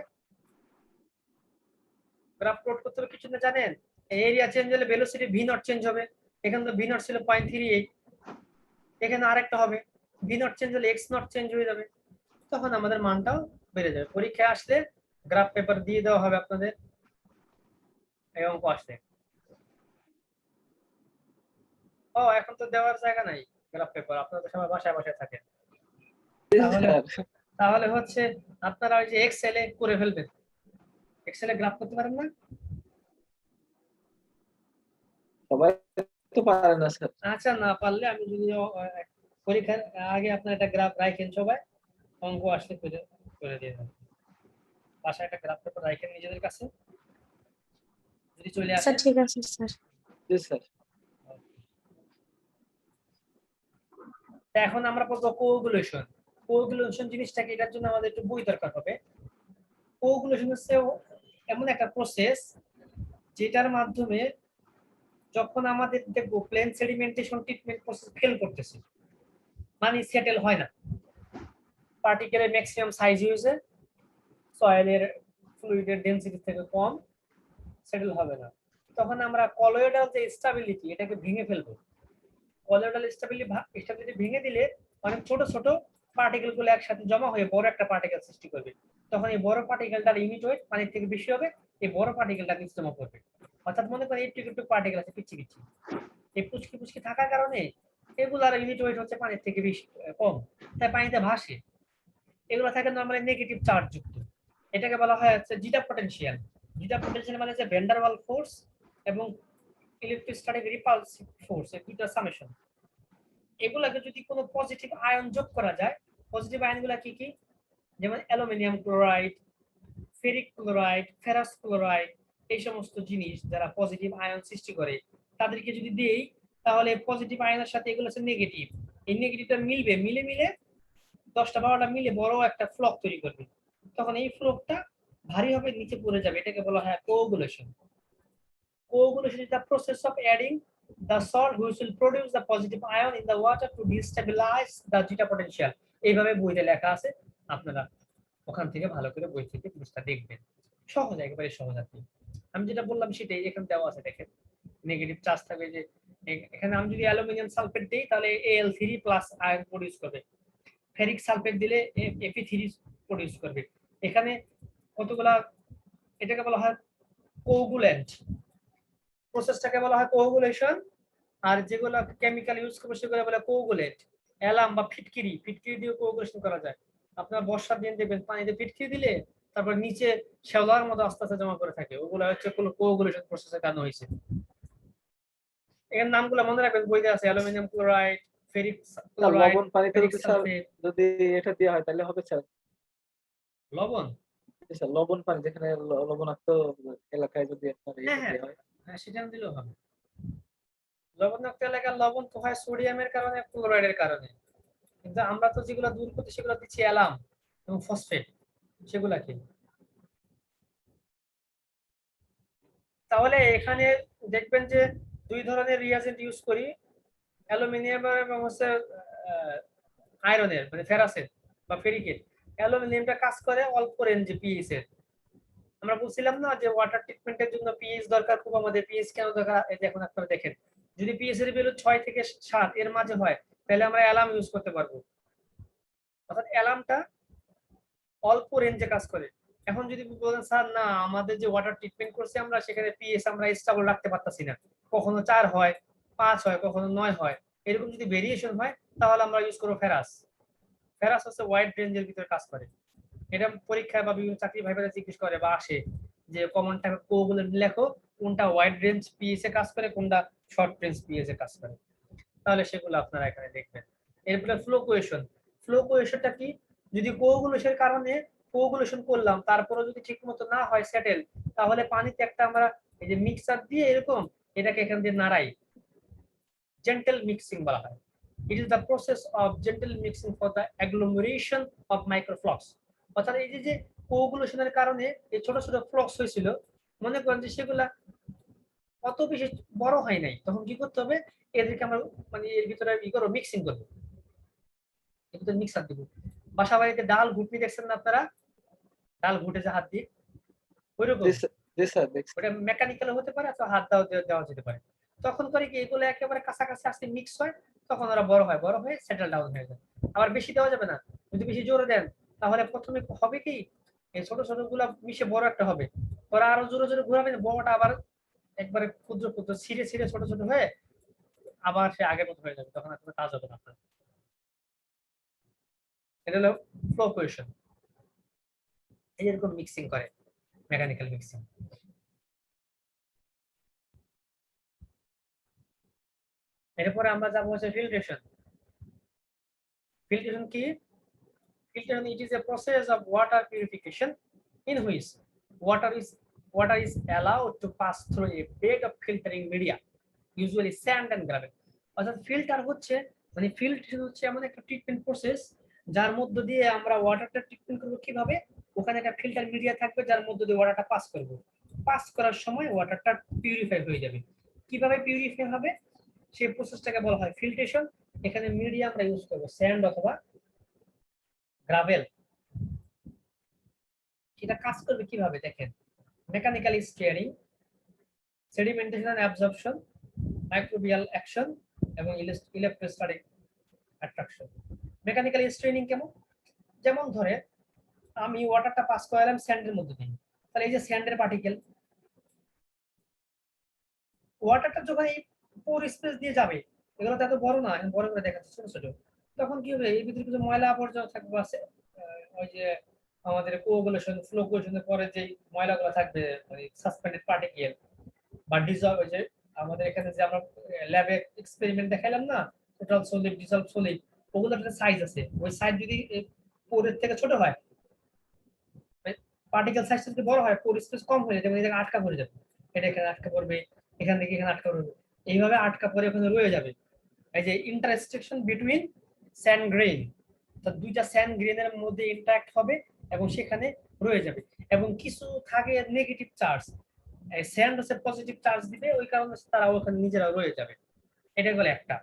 গ্রাফ প্লট করতে হবে কিছু না জানেন, এরিয়া চেঞ্জ হলে ভেলোসিটি ভি নট চেঞ্জ হবে। এখানে তো ভি নট ছিল 0.38, এখানে আরেকটা হবে, ভি নট চেঞ্জ হলে এক্স নট চেঞ্জ হয়ে যাবে, তখন আমাদের মানটাও বেড়ে যাবে। পরীক্ষায় আসলে গ্রাফ পেপার দিয়ে দেওয়া হবে আপনাদের এই অঙ্ক আসলে। ও এখন তো দেওয়ার জায়গা নাই গ্রাফ পেপার, আপনারা তো সবাই বাসায় বাসায় থাকেন। তাহলে হচ্ছে আপনারা ওই যে এক্সেলে করে ফেলবেন, এক্সেলে গ্রাফ করতে পারেন না? সবাই তো পারে না স্যার। আচ্ছা, না পারলে আমি যদি পরীক্ষার আগে আপনার একটা গ্রাফ রাখেন, সবাই অঙ্ক আসলে করে করে দিয়ে দেবেন। বাসায় একটা গ্রাফ পেপার রাখেন নিজেদের কাছে, যদি চলে আসে। স্যার ঠিক আছে স্যার। জি স্যার। এখন আমরা পড়বো কোগুলেশন। কোগুলেশন জিনিসটা কি, এটার জন্য আমাদের একটু বই দরকার হবে। কোগুলেশন হচ্ছে এমন একটা প্রসেস যেটার মাধ্যমে যখন আমাদের দেখবো plain sedimentation treatment process fail করতেছে, মানে সেটেল হয় না, পার্টিকেলের ম্যাক্সিমাম সাইজ হয়েছে, সয়েলের ফ্লুইডের ডেনসিটি থেকে কম, সেটেল হবে না, তখন আমরা কলয়েডাল যে স্টেবিলিটি এটাকে ভেঙে ফেলবো। কলয়েডাল স্টেবিলিটি ভেঙে দিলে অনেক ছোট ছোট পার্টিকেল গুলো একসাথে জমা হয়ে বড় একটা পার্টিকেল সৃষ্টি করবে। তখন এই বড় পার্টিকেলটার ইউনিট ওয়েট পানির থেকে বেশি হবে, এই বড় পার্টিকেলটা নিচে জমা করবে। অর্থাৎ মনে করেন এই টুকু পার্টিকেল আছে পিচ্ছি পিচ্ছি, এই পুচকি পুচকি থাকার কারণে এগুলার ইউনিট ওয়েট হচ্ছে পানির থেকে বেশি কম, তাই পানিতে ভাসে। এগুলো থাকে নরমালি নেগেটিভ চার্জ যুক্ত। এটাকে বলা হয় হচ্ছে জিটা পটেনশিয়াল। জিটা পটেনশিয়াল মানে হচ্ছে ভ্যান ডার ওয়াল ফোর্স এবং ইলেকট্রোস্ট্যাটিক রিপালসিভ ফোর্স, এই দুইটা সামেশন। এগুলাকে যদি কোনো পজিটিভ আয়ন যোগ করা যায়, পজিটিভ আয়নগুলো কি কি, যেমন aluminium chloride, ferric chloride, ferrous chloride, এই সমস্ত জিনিস যারা পজিটিভ আয়ন সৃষ্টি করে তাদেরকে যদি দেই, তাহলে পজিটিভ আয়নের সাথে এগুলো হচ্ছে নেগেটিভ, এই নেগেটিভটা মিলবে, মিলে মিলে 10টা 12টা মিলে বড় একটা ফ্লক তৈরি করবে। তখন এই ফ্লকটা ভারী হবে, নিচে পড়ে যাবে, এটাকে বলা হয় coagulation. Coagulation is the process of adding the salt which will produce the positive ion in the water to destabilize the zeta potential. এইভাবে বইতে লেখা আছে, আপনারা ওখান থেকে ভালো করে বই থেকে জিনিসটা দেখবেন, সহজ, একেবারে সহজ। আমি যেটা বললাম সেটাই এখানে দেওয়া আছে, দেখেন নেগেটিভ চার্জ থাকবে, যে এখানে আমি যদি অ্যালুমিনিয়াম সালফেট দিই তাহলে Al3 প্লাস আয়ন প্রডিউস করবে, ফেরিক সালফেট দিলে Fe3 প্রডিউস করবে। এখানে কতগুলা, এটাকে বলা হয় কোগুল্যান্ট, প্রসেসটাকে বলা হয় কোগুলেশন, আর যেগুলো কেমিক্যাল ইউজ করবে সেগুলো বলে কোগুলেট। অ্যালাম বা ফিটকিরি, ফিটকিরি দিয়ে কোগুলেশন করা যায়। আপনার বর্ষার দিন দেখবেন পানিতে ফিটকিরি দিলে তারপর নিচে শ্যাওলার মতো আস্তে আস্তে জমা করে থাকে, ওগুলো হচ্ছে কোগুলেশন প্রসেসের কারণে হয়েছে। এর নামগুলো মনে রাখবেন, বইতে আছে, অ্যালুমিনিয়াম ক্লোরাইড, ফেরিক ক্লোরাইড, লবণ পানিতে ফেরিক যদি স্যার সালফেট। যদি এটা দেওয়া হয় তাহলে হবে স্যার? লবণ, স্যার লবণ পানি যেখানে লবণাক্ত এলাকায় যদি আপনার এটা হ্যাঁ দেওয়া হয়, হ্যাঁ সেটা দিলেও হবে। লবণাক্ত এলাকার লবণ তো হয় সোডিয়ামের কারণে, ক্লোরাইডের কারণে, কিন্তু আমরা তো যেগুলো দূর করতে সেগুলো দিচ্ছি অ্যালাম এবং ফসফেট, সেগুলাকে। তাহলে এখানে দেখবেন যে দুই ধরনের রিয়াজেন্ট ইউজ করি, অ্যালুমিনিয়াম এবং হচ্ছে আয়রনের, মানে ফেরাসের বা ফেরিকের। অ্যালুমিনিয়ামটা কাজ করে অল্প রেঞ্জে পিএইচ এর। আমরা বলছিলাম না যে ওয়াটার ট্রিটমেন্টের জন্য পিএইচ দরকার খুব, আমাদের পিএইচ কেন দরকার, এই যে এখন আপনারা দেখেন, যদি পিএইচ এর ভ্যালু 6 থেকে 7 এর মাঝে হয় তাহলে আমরা অ্যালার্ম ইউজ করতে পারবো, অর্থাৎ অ্যালার্মটা অল্প রেঞ্জে কাজ করে। এখন যদি বলেন স্যার না, আমাদের যে ওয়াটার ট্রিটমেন্ট করছি আমরা, সেখানে পিএইচ আমরা স্টেবল রাখতে পারতাছি না, কখনো 4 হয়, 5 হয়, কখনো 9 হয়, এরকম যদি ভেরিয়েশন হয়, তাহলে আমরা ইউজ করবো ফেরাস। ফেরাস হচ্ছে ওয়াইড রেঞ্জের ভিতরে কাজ করে। এটা পরীক্ষায় বা বিভিন্ন চাকরি ভাইভাতে জিজ্ঞেস করে বা আসে, যে কমন টাইপ কোগুলো লেখো, কোনটা ওয়াইড রেঞ্জ পিএইচ এ কাজ করে, কোনটা শর্ট রেঞ্জ পিএইচ এ কাজ করে, তাহলে সেগুলো আপনারা এখানে দেখবেন। এরপরে ফ্লো কোয়েশন। ফ্লো কোয়েশনটা কি, যদি কোগুলেশনের কারণে কোগুলেশন করলাম, তারপরে যদি ঠিকমতো না হয় সেটেল, তাহলে পানিতে একটা আমরা এই যে মিক্সার দিয়ে এরকম এটাকে এখান দিয়ে নাড়াই, জেন্টল মিক্সিং বলা হয়। It is the process of gentle mixing for the agglomeration of microflux. অর্থাৎ এই যে কোগুলেশনের কারণে এই ছোট ছোট ফ্লক্স হয়েছিল, মনে করেন যে সেগুলা অত বেশি বড় হয় নাই, তখন কি করতে হবে, এদেরকে আমরা মানে এর ভিতরে ই করবো, মিক্সিং করবো, এর ভিতরে মিক্সার দিব। বাসা বাড়িতে ডাল ঘুটনি দেখছেন না আপনারা, ডাল ঘুটে যে হাত দিয়ে, ওইরকম। জি স্যার দেখছি। ওটা মেকানিক্যাল হতে পারে অথবা হাত দাও দেওয়া যেতে পারে। তখন করে কি, এগুলো একেবারে কাছাকাছি আসতে মিক্স হয়, তখন ওরা বড় হয়, বড় হয়ে সেটেল ডাউন হয়ে যায়। আবার বেশি দেওয়া যাবে না, যদি বেশি জোরে দেন তাহলে প্রথমে হবে কি, এই ছোট ছোট গুলা মিশে বড় একটা হবে, ওরা আরো জোরে জোরে ঘুরাবেন, বড়টা আবার একবারে ক্ষুদ্র ক্ষুদ্র ছিঁড়ে ছিঁড়ে ছোট ছোট হয়ে আবার সে আগের মতো হয়ে যাবে, তখন আর কোনো কাজ হবে না আপনার। এটা হলো ফ্লো কোয়েশন, এরকম মিক্সিং করে, মেকানিক্যাল মিক্সিং। এরপরে আমরা যাবো হচ্ছে ফিল্ট্রেশন। ফিল্ট্রেশন কি? Filtration, it is a process of water purification in which water is allowed to pass through a bed of filtering media, usually sand and gravel. অর্থাৎ filter হচ্ছে, মানে filtration হচ্ছে এমন একটা ট্রিটমেন্ট প্রসেস যার মধ্য দিয়ে আমরা ওয়াটারটা ট্রিটমেন্ট করবো। কিভাবে? ওখানে একটা ফিল্টার মিডিয়া থাকবে যার মধ্য দিয়ে ওয়াটারটা পাস করবো, পাস করার সময় ওয়াটারটা পিউরিফাই হয়ে যাবে। কিভাবে পিউরিফাই হবে সেই প্রসেসটাকে বলা হয় ফিল্ট্রেশন। এখানে মিডিয়া আমরা ইউজ করবো স্যান্ড অথবা গ্রাভেল। সেটা কাজ করবে কিভাবে দেখেন, mechanical straining, sedimentation and absorption, microbial action এবং ইলেকট্রোস্ট্যাটিক অ্যাট্রাকশন। মেকানিক্যাল স্টিয়ারিং কেমন? যেমন ধরে আমি ওয়াটারটা পাস করালাম স্যান্ডের মধ্যে দিয়ে, তাহলে এই যে স্যান্ডের পার্টিকেল, ওয়াটারটা যখন এই পোর স্পেস দিয়ে যাবে, এগুলো তো এত বড় না, বড় করে দেখাচ্ছে ছোট ছোট, তখন কি হবে, এই ভিতরে কিছু ময়লা আবর্জনা থাকবে, আছে ওই যে আমাদের কোগুলেশন ফ্লো কোয়েশনের পরে যে ময়লাগুলো থাকবে, মানে সাসপেন্ডেড পার্টিকেল বা ডিজলভ, ওই যে আমাদের এখানে যে আমরা ল্যাবে এক্সপেরিমেন্ট দেখাইলাম না, টোটাল সলিড ডিসলভ সলিড, ওগুলোর একটা সাইজ আছে। ওই সাইজ যদি পোরের থেকে ছোট হয়, পার্টিকেল সাইজ যদি বড় হয়, পোর স্পেস কম হয়ে যাবে, এই জায়গায় আটকা পড়ে যাবে, এটা এখানে আটকা পড়বে, এখান থেকে এখানে আটকা পড়বে, এইভাবে আটকা পড়ে ওখানে রয়ে যাবে। এই যে ইন্টারসেকশন বিটুইন স্যান্ড গ্রেইন, তো দুইটা স্যান্ড গ্রেইনের মধ্যে ইন্টারঅ্যাক্ট হবে এবং সেখানে রয়ে যাবে। এবং কিছু থাকে নেগেটিভ চার্জ, স্যান্ড হচ্ছে পজিটিভ চার্জ দিবে, ওই কারণে তারা ওখানে নিজেরা রয়ে যাবে। এটা হলো একটা।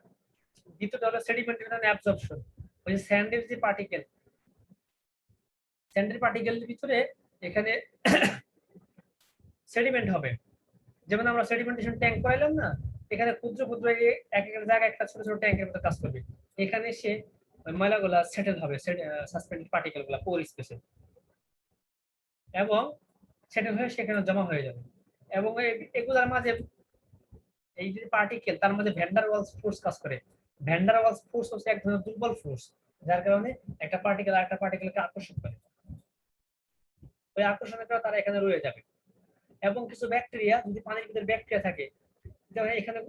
দ্বিতীয়টা হলো সেডিমেন্টেশন অ্যাবজর্পশন। ওই যে স্যান্ডের যে পার্টিকেল, স্যান্ডের পার্টিকেলের ভিতরে এখানে সেডিমেন্ট হবে। যেমন আমরা সেডিমেন্টেশন ট্যাঙ্ক করাইলাম না, এখানে ক্ষুদ্র ক্ষুদ্র এক এক জায়গায় একটা ছোট ছোট ট্যাঙ্কের মতো কাজ করবে। এখানে সে ময়লাগুলা সেটেল হবে, সাসপেন্ডেড পার্টিকেল গুলা পোর স্পেসে, এবং সেটেল হয়ে সেখানে জমা হয়ে যাবে। এবং এগুলার মাঝে এই যে পার্টিকেল, তার মধ্যে ভ্যান ডার ওয়ালস ফোর্স কাজ করে। ভ্যান ডার ওয়ালস ফোর্স হচ্ছে এক ধরনের দুর্বল ফোর্স, যার কারণে একটা পার্টিকেল আরেকটা পার্টিকেলকে আকর্ষণ করে। ওই আকর্ষণের কারণে তারা এখানে রয়ে যাবে। এবং কিছু ব্যাকটেরিয়া, যদি পানির ভিতরে ব্যাকটেরিয়া থাকে, যেমন এখানে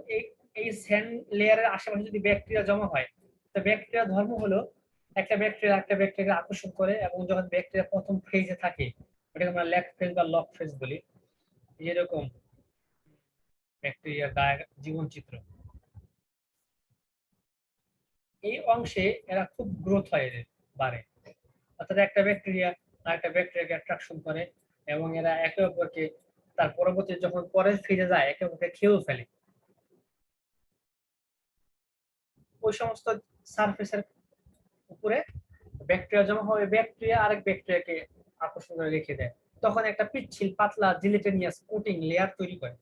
এই স্যান্ড লেয়ারের আশেপাশে যদি ব্যাকটেরিয়া জমা হয়, তো ব্যাকটেরিয়া ধর্ম হলো একটা ব্যাকটেরিয়া আকর্ষণ করে, এবং যখন ব্যাকটেরিয়া প্রথম ফেজে থাকে, ওটাকে আমরা ল্যাক ফেজ বা লক ফেজ বলি, এরকম ব্যাকটেরিয়ার জীবন চিত্র। এই অংশে এরা খুব গ্রোথ হয়, এদের বাড়ে। অর্থাৎ একটা ব্যাকটেরিয়া আর একটা ব্যাকটেরিয়াকে অ্যাট্রাকশন করে, এবং এরা একে অপরকে তার পরবর্তী যখন পরের ফেজে যায় একে অপরকে খেয়েও ফেলে। ওই সমস্ত সারফেসের উপরে ব্যাকটেরিয়া জমা হবে, ব্যাকটেরিয়া আরেক ব্যাকটেরিয়াকে আকর্ষণ করে রেখে দেয়, তখন একটা পিচ্ছিল পাতলা জিলেটিনিয়াস কোটিং লেয়ার তৈরি করে।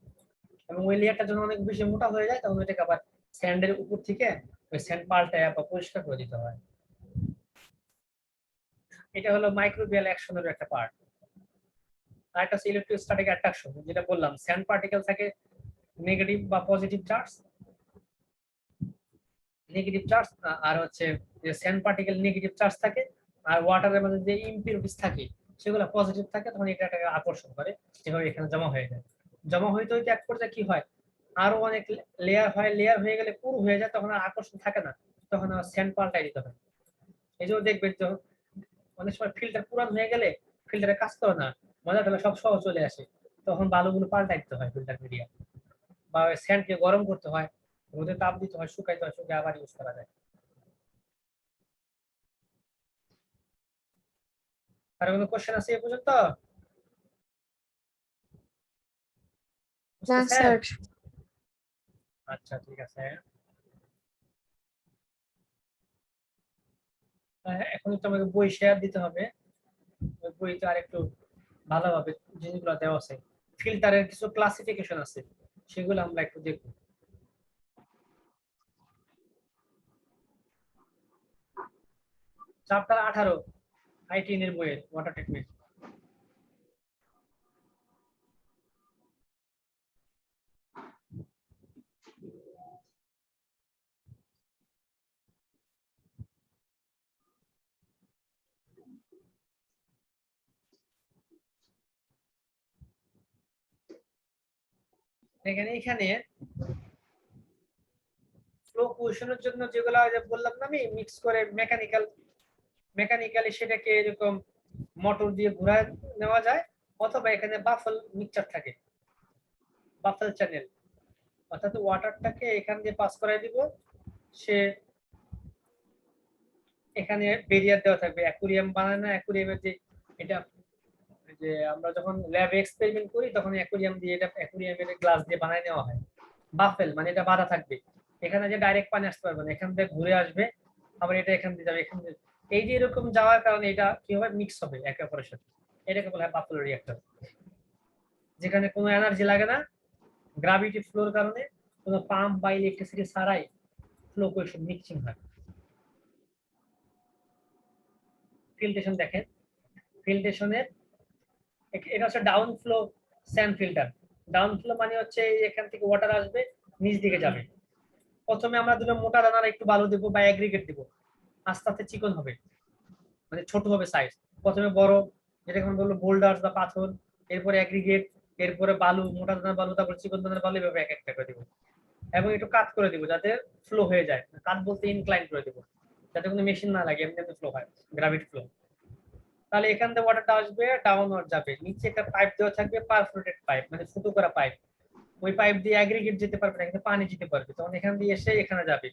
এবং ওই লেয়ারটা যখন অনেক বেশি মোটা হয়ে যায়, তখন ওইটাকে আবার স্যান্ডের উপর থেকে ওই স্যান্ড পাল্টায় বা পরিষ্কার করে দিতে হয়। এটা হলো মাইক্রোবিয়াল অ্যাকশনের একটা পার্ট। আর একটা হচ্ছে ইলেকট্রোস্ট্যাটিক অ্যাট্রাকশন, যেটা বললাম স্যান্ড পার্টিকেল থাকে নেগেটিভ বা পজিটিভ চার্জ, নেগেটিভ চার্জ, আর হচ্ছে যে স্যান্ড পার্টিকেল নেগেটিভ চার্জ থাকে, আর ওয়াটারের মধ্যে যে ইমপিউরিটিস থাকে সেগুলো পজিটিভ থাকে, তখন এটাকে আকর্ষণ করে, এভাবে এখানে জমা হয়ে যায়। জমা হইতে হইতে এক পর্যায়ে কি হয়, আরো অনেক লেয়ার হয়, লেয়ার হয়ে গেলে পুরো হয়ে যায়, তখন আর আকর্ষণ থাকে না, তখন আর স্যান্ড পাল্টাই দিতে হয়। এই জন্য দেখবেন যে অনেক সময় ফিল্টার পুরান হয়ে গেলে ফিল্টারে কাজ করে না, মজা টলা সব সহজ চলে আসে, তখন বালুগুলো পাল্টাই দিতে হয় ফিল্টার মিডিয়া, বা স্যান্ডকে গরম করতে হয়, রোদে তাপ দিতে হয়, শুকাইতে হয়, শুকিয়ে আবার ইউজ করা যায়। আর কোনো কোশ্চেন আছে এ পর্যন্ত? না বুঝতেছেন? স্যার। আচ্ছা ঠিক আছে। এখন তো আমাকে বই শেয়ার দিতে হবে, ওই বইতে আরেকটু ভালোভাবে জিনিসগুলো দেওয়া আছে, ফিল্টারের কিছু ক্লাসিফিকেশন আছে, সেগুলো আমরা একটু দেখব। চ্যাপ্টার 18 I10 এর বইয়ের ওয়াটার ট্রিটমেন্ট। এখানে ফ্লো কোয়েশনের জন্য যেগুলো বললাম না আমি, মিক্স করে মেকানিক্যালি সেটাকে এরকম মোটর দিয়ে ঘোরায় নেওয়া যায়, অথবা এখানে বাফল মিক্সচার থাকে, বাফল চ্যানেল, অর্থাৎ ওয়াটারটাকে এখান দিয়ে পাস করাই দিব, সে এখানে বেরিয়ার দেওয়া থাকবে। অ্যাকুরিয়াম বানায় না, অ্যাকুরিয়ামের যে এটা, যে আমরা যখন ল্যাবে এক্সপেরিমেন্ট করি তখন অ্যাকুরিয়াম দিয়ে, এটা অ্যাকুরিয়ামের গ্লাস দিয়ে বানায় নেওয়া হয়। বাফেল মানে এটা বাধা থাকবে, এখানে যে ডাইরেক্ট পানি আসতে পারবে না, এখান থেকে ঘুরে আসবে, আবার এটা এখান দিয়ে যাবে, এখান দিয়ে, এই যে এরকম যাওয়ার কারণে এটা কি হবে, মিক্স হবে একে অপরের সাথে, এটাকে বলা হয় বাফেল রিঅ্যাক্টর, যেখানে কোনো এনার্জি লাগে না, গ্র্যাভিটি ফ্লোর কারণে কোনো পাম্প বা ইলেকট্রিসিটি ছাড়াই ফ্লো কোয়েশন মিক্সিং হয়। ফিল্ট্রেশন দেখেন, ফিল্ট্রেশনের এটা হচ্ছে down flow sand filter. Down flow মানে হচ্ছে এখান থেকে ওয়াটার আসবে, নিচ দিকে যাবে, প্রথমে আমরা দুটো মোটা দানার একটু বালু দেবো বা অ্যাগ্রিগেট দিব, আস্তে আস্তে চিকন হবে, মানে ছোট হবে সাইজ, প্রথমে বড়, যেটা আমরা বলবো বোল্ডার বা পাথর, এরপরে অ্যাগ্রিগেট, এরপরে বালু, মোটা দানার বালু, তারপর চিকন দানার বালু, এভাবে এক একটা করে দিব এবং একটু কাট করে দিব যাতে ফ্লো হয়ে যায়। কাট বলতে ইনক্লাইন করে দিব যাতে কোনো মেশিন না লাগে, এমনি ফ্লো হয়, গ্রাভিটি ফ্লো। তাহলে এখান থেকে ওয়াটারটা আসবে, ডাউনওয়ার্ড যাবে, নিচে একটা পাইপ দেওয়া থাকবে, পারফোরেটেড পাইপ মানে ফুটো করা পাইপ। ওই পাইপ দিয়ে অ্যাগ্রিগেট যেতে পারবে না, কিন্তু পানি যেতে পারবে, তখন এখান দিয়ে এসে এখানে যাবে,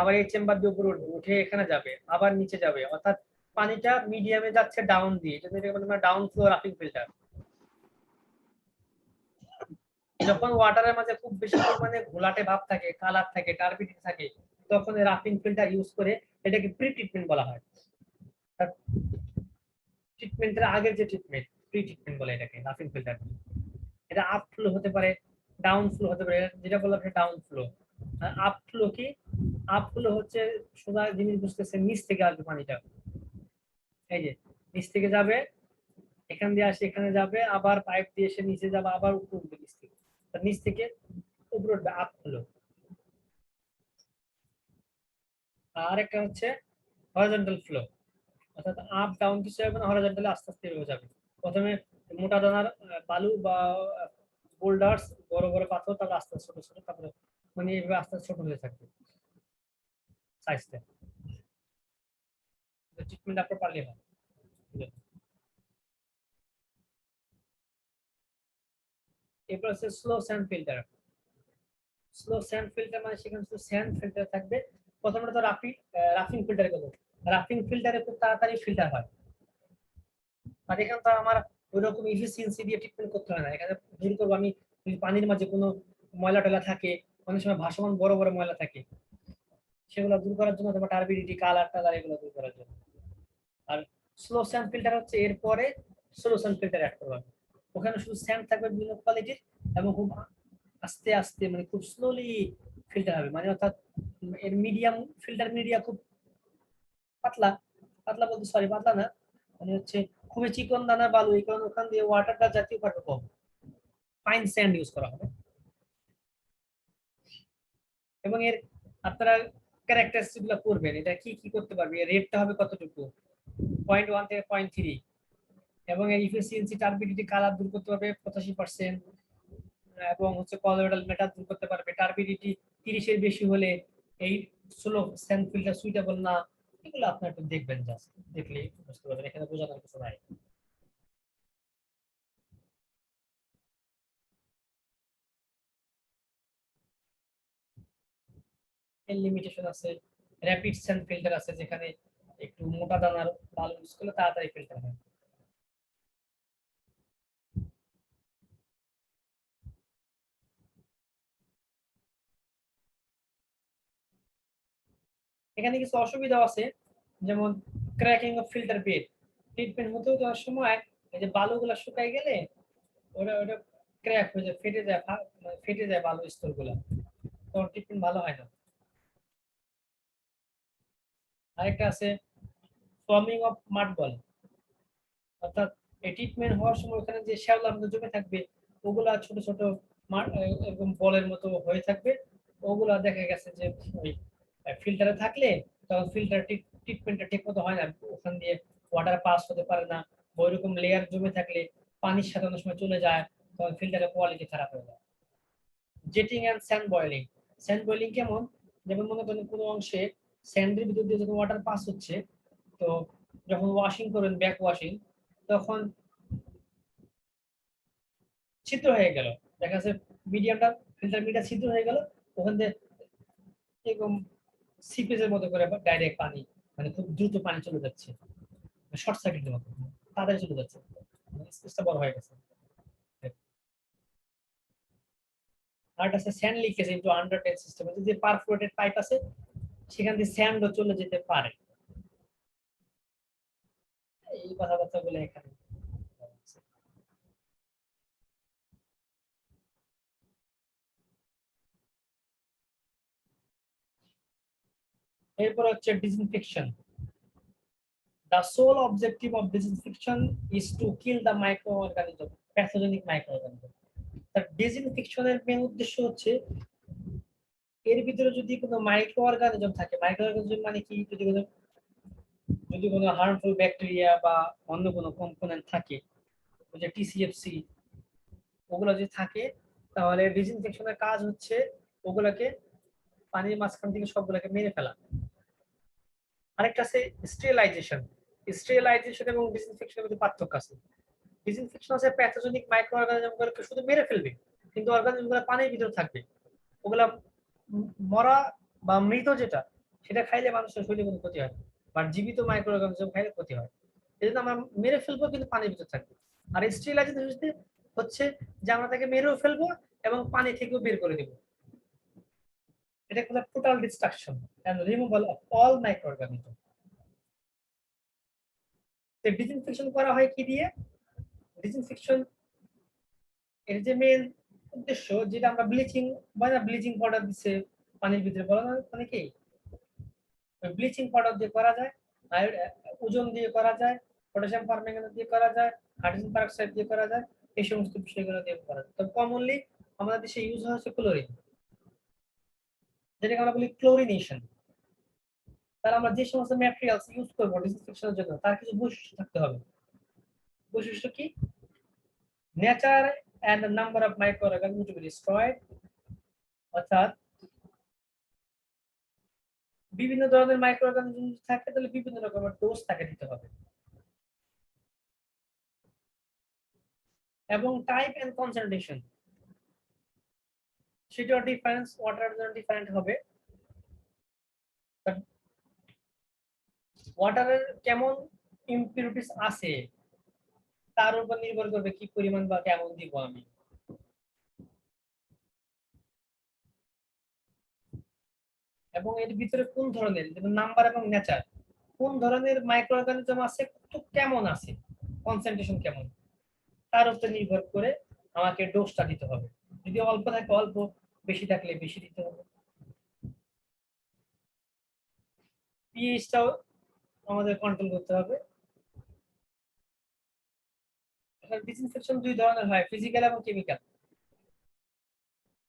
আবার এই চেম্বার দিয়ে উপরে উঠবে, উঠে এখানে যাবে, আবার নিচে যাবে, অর্থাৎ পানিটা মিডিয়ামে যাচ্ছে ডাউন দিয়ে, যদি ডাউন ফ্লো রাফিং ফিল্টার। যখন ওয়াটারের মাঝে খুব বেশি পরিমাণে ঘোলাটে ভাব থাকে, কালার থাকে, টার্বিডিটি থাকে, তখন রাফিং ফিল্টার ইউজ করে এটাকে প্রি ট্রিটমেন্ট বলা হয়। ট্রিটমেন্টের আগের যে ট্রিটমেন্ট, প্রি ট্রিটমেন্ট বলে এটাকে, রাফিং ফিল্টার। এটা আপ ফ্লো হতে পারে, ডাউন ফ্লো হতে পারে, যেটা বললাম ডাউন ফ্লো। আপ ফ্লো কি? আপ ফ্লো হচ্ছে সোজা জিনিস বুঝতেছে, নিচ থেকে আসবে পানিটা, এই যে নিচ থেকে যাবে, এখান দিয়ে আসে এখানে যাবে, আবার পাইপ দিয়ে এসে নিচে যাবে, আবার উপরে উঠবে নিচ থেকে, নিচ থেকে উপরে উঠবে, আপ ফ্লো। আর একটা হচ্ছে হরিজন্টাল ফ্লো, অর্থাৎ আপ ডাউন কিছু হবে না, হরিজন্টালি আস্তে আস্তে হয়ে যাবে। প্রথমে মোটা দানার বালু বা বোল্ডার্স, বড় বড় পাথর, তারপর আস্তে আস্তে ছোট ছোট, তারপরে মানে এইভাবে আস্তে আস্তে ছোট হয়ে থাকবে সাইজটা। ট্রিটমেন্ট আপনার পারলে হয়। এরপর হচ্ছে slow sand filter. Slow sand filter মানে সেখানে শুধু স্যান্ড ফিল্টার থাকবে। প্রথমত তো রাফিং ফিল্টার করবো, রাফিং ফিল্টারে খুব তাড়াতাড়ি ফিল্টার হয়, আর এখানে তো আমার ওইরকম ইফিসিয়েন্সি দিয়ে ট্রিটমেন্ট করতে হয় না। এখানে দূর করবো আমি, যদি পানির মাঝে কোনো ময়লা টয়লা থাকে, অনেক সময় ভাসমান বড় বড় ময়লা থাকে, সেগুলো দূর করার জন্য, তোমার টার্বিডিটি, কালার টালার, এগুলো দূর করার জন্য। আর স্লো স্যান্ড ফিল্টার হচ্ছে এরপরে সলিউশন ফিল্টার অ্যাড করবো, ওখানে শুধু স্যান্ড থাকবে বিভিন্ন কোয়ালিটির, এবং খুব আস্তে আস্তে মানে খুব স্লোলি ফিল্টার হবে, মানে অর্থাৎ এর মিডিয়াম ফিল্টার মিডিয়া খুব পাতলা, পাতলা বলতে সরি পাতলা না, মানে হচ্ছে খুবই চিকন দানা বালু, এই কারণে ওখান দিয়ে ওয়াটারটা জাতীয় পারবে কম, ফাইন স্যান্ড ইউজ করা হবে। এবং এর আপনারা ক্যারেক্টারিস্টিক গুলো করবেন, এটা কি কি করতে পারবে, এর রেটটা হবে কতটুকু, 0.1 থেকে 0.3, এবং এর ইফিসিয়েন্সি, টার্বিডিটি, কালার দূর করতে পারবে 85%, এবং হচ্ছে কলোয়েডাল মেটাল দূর করতে পারবে। টার্বিডিটি 30 এর বেশি হলে এই স্লো স্যান্ড ফিল্টার সুইটেবল না, এগুলো আপনারা একটু দেখবেন, জাস্ট দেখলে বুঝতে পারবেন, এখানে বোঝানোর কিছু নাই। এর লিমিটেশন আছে। র‍্যাপিড স্যান্ড ফিল্টার আছে, যেখানে একটু মোটা দানার বালু ইউজ করলে তাড়াতাড়ি ফিল্টার হয়। এখানে কিছু অসুবিধা আছে, যেমন cracking of filter bed. Treatment হতেও যাওয়ার সময় এই যে বালুগুলো শুকাই গেলে ওটা ওটা ক্র্যাক হয়ে যায়, ফেটে যায়, মানে ফেটে যায় বালু স্তরগুলো, তখন ট্রিটমেন্ট ভালো হয় না। আরেকটা আছে ফর্মিং অফ মাড বল, অর্থাৎ এই ট্রিটমেন্ট হওয়ার সময় ওখানে যে শ্যাওলার মতো জমে থাকবে, ওগুলা ছোট ছোট এরকম বলের মতো হয়ে থাকবে, ওগুলা দেখা গেছে যে ওই ফিল্টারে থাকলে তখন ফিল্টার ট্রিটমেন্টটা ঠিক মতো হয় না, ওখান দিয়ে ওয়াটার পাস হতে পারে না, ওইরকম লেয়ার জমে থাকলে পানির সাথে অনেক সময় চলে যায়, তখন ফিল্টারের কোয়ালিটি খারাপ হয়ে যায়। Jetting and sand boiling. Sand boiling কেমন, যেমন মনে করেন কোনো অংশে স্যান্ডের ভিতর দিয়ে যখন ওয়াটার পাস হচ্ছে, তো যখন ওয়াশিং করবেন, ব্যাক ওয়াশিং, তখন ছিদ্র হয়ে গেল, দেখা যাচ্ছে মিডিয়ামটা, ফিল্টার মিডিয়া ছিদ্র হয়ে গেল, ওখান থেকে এরকম সিপেজের মতো করে ডাইরেক্ট পানি, মানে খুব দ্রুত পানি চলে যাচ্ছে, শর্ট সার্কিটের মতো তাড়াতাড়ি চলে যাচ্ছে, স্পেসটা বড় হয়ে গেছে। আর একটা আছে sand leakage into undertake system, যে পারফোরেটেড পাইপ আছে সেখান দিয়ে স্যান্ডও চলে যেতে পারে। এই কথাবার্তা বলে এখানে এরপর হচ্ছে disinfection. The sole objective of disinfection is to kill the microorganism, pathogenic microorganism. তার ডিসইনফেকশনের মেন উদ্দেশ্য হচ্ছে এর ভিতরে যদি কোনো মাইক্রো অর্গানিজম থাকে, মাইক্রো অর্গানিজম মানে কি, যদি কোনো হার্মফুল ব্যাকটেরিয়া বা অন্য কোনো কম্পোনেন্ট থাকে, ওই যে টিসিএফসি, ওগুলো যদি থাকে তাহলে ডিসইনফেকশনের কাজ হচ্ছে ওগুলোকে পানির মাঝখান থেকে সবগুলোকে মেরে ফেলা। আরেকটা আছে স্টেরিলাইজেশন। স্টেরিলাইজেশন এবং ডিসইনফেকশনের মধ্যে পার্থক্য আছে। ডিসইনফেকশন আছে প্যাথোজেনিক মাইক্রো অর্গানিজমগুলোকে শুধু মেরে ফেলবে, কিন্তু অর্গানিজমগুলো পানির ভিতরে থাকবে। ওগুলা মরা বা মৃত যেটা সেটা খাইলে মানুষের শরীরে কোনো ক্ষতি হয়, বা জীবিত মাইক্রো অর্গানিজম খাইলে ক্ষতি হয়। এই জন্য আমরা মেরে ফেলবো কিন্তু পানির ভিতরে থাকবে। আর স্টেরিলাইজেশন হচ্ছে যে আমরা তাকে মেরেও ফেলবো এবং পানি থেকেও বের করে দিব। এটা হলো total destruction and removal of all micro organism. তো ডিসইনফেকশন করা হয় কি দিয়ে? ডিসইনফেকশন এর যে মেন উদ্দেশ্য, যেটা আমরা ব্লিচিং ব্লিচিং পাউডার দিচ্ছে পানির ভিতরে, বলা না অনেকেই ব্লিচিং পাউডার দিয়ে করা যায়, ওজন দিয়ে করা যায়, পটাশিয়াম পারম্যাঙ্গানেট দিয়ে করা যায়, হাইড্রোজেন পারঅক্সাইড দিয়ে করা যায়, এই সমস্ত বিষয়গুলো দিয়ে করা যায়। তবে কমনলি আমাদের দেশে ইউজ হচ্ছে ক্লোরিন, যেটাকে আমরা বলি ক্লোরিনেশন। তাহলে আমরা যে সমস্ত ম্যাটেরিয়ালস ইউজ করবো ডিসইনফেকশনের জন্য তার কিছু বৈশিষ্ট্য থাকতে হবে। বৈশিষ্ট্য কি? Nature and number of micro organism to be destroyed, অর্থাৎ বিভিন্ন ধরনের মাইক্রো অর্গানিজম থাকে তাহলে বিভিন্ন রকমের ডোজ তাকে দিতে হবে। এবং টাইপ এন্ড কনসেন্ট্রেশন সেটা ডিফারেন্স ওয়াটারের জন্য ডিফারেন্ট হবে। ওয়াটারের কেমন ইমপিউরিটিস আছে তার উপর নির্ভর করবে কি পরিমাণ বা কেমন দিব আমি। এবং এর ভিতরে কোন ধরনের, যেমন নাম্বার এবং নেচার, কোন ধরনের মাইক্রো অর্গানিজম আছে, তো কেমন আছে, কনসেন্ট্রেশন কেমন, তার উপর নির্ভর করে আমাকে ডোজটা দিতে হবে। যদি অল্প থাকে অল্প, বেশি থাকলে বেশি দিতে হবে। পিএইচটাও আমাদের কন্ট্রোল করতে হবে। ডিসইনফেকশন দুই ধরনের হয়, ফিজিক্যাল এবং কেমিক্যাল।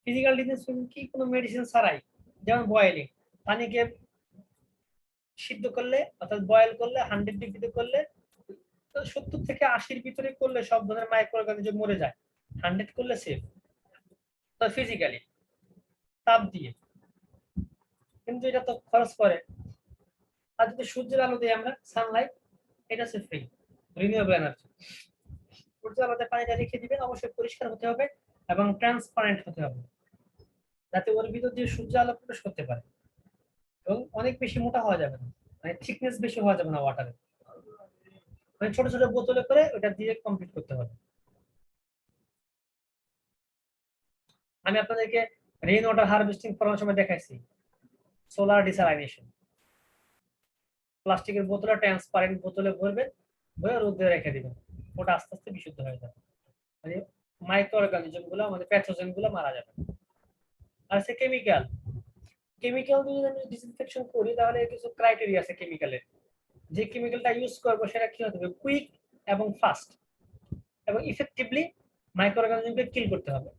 ফিজিক্যাল ডিসইনফেকশন কি কোনো মেডিসিন ছাড়াই, যেমন বয়েলিং, পানিকে সিদ্ধ করলে অর্থাৎ বয়েল করলে 100 ডিগ্রিতে করলে 70 থেকে 80-র ভিতরে করলে সব ধরনের মাইক্রো অর্গানিজম মরে যায়, 100 করলে সেফ। তো ফিজিক্যালি তাপ দিয়ে, কিন্তু এটা তো খরচ করে। আর যদি সূর্যের আলো দিই আমরা, সানলাইট, এটা হচ্ছে ফ্রি রিনিউয়েবল এনার্জি। সূর্যের আলোতে পানিটা রেখে দিবেন, অবশ্যই পরিষ্কার হতে হবে এবং ট্রান্সপারেন্ট হতে হবে, যাতে ওর ভিতর দিয়ে সূর্য আলো প্রবেশ করতে পারে। এবং অনেক বেশি মোটা হওয়া যাবে না, মানে থিকনেস বেশি হওয়া যাবে না ওয়াটারে, মানে ছোট ছোট বোতলে করে ওটা দিয়ে কমপ্লিট করতে হবে। আমি আপনাদেরকে রেইন ওয়াটার হারভেস্টিং করার সময় দেখাইছি সোলার ডিসালাইনেশন। প্লাস্টিকের বোতলে ট্রান্সপারেন্ট বোতলে ভরবেন, ভরে রোদে রেখে দিবেন, ওটা আস্তে আস্তে বিশুদ্ধ হয়ে যাবে, মানে মাইক্রো অর্গানিজম গুলো, মানে প্যাথোজেন গুলো মারা যাবে। আর সে কেমিক্যাল, কেমিক্যাল যদি আমি ডিসইনফেকশন করি তাহলে কিছু ক্রাইটেরিয়া আছে কেমিক্যালের। যে কেমিক্যালটা ইউজ করবো সেটা কি হতে হবে, কুইক এবং ফাস্ট এবং ইফেক্টিভলি মাইক্রো অর্গানিজমকে কিল করতে হবে।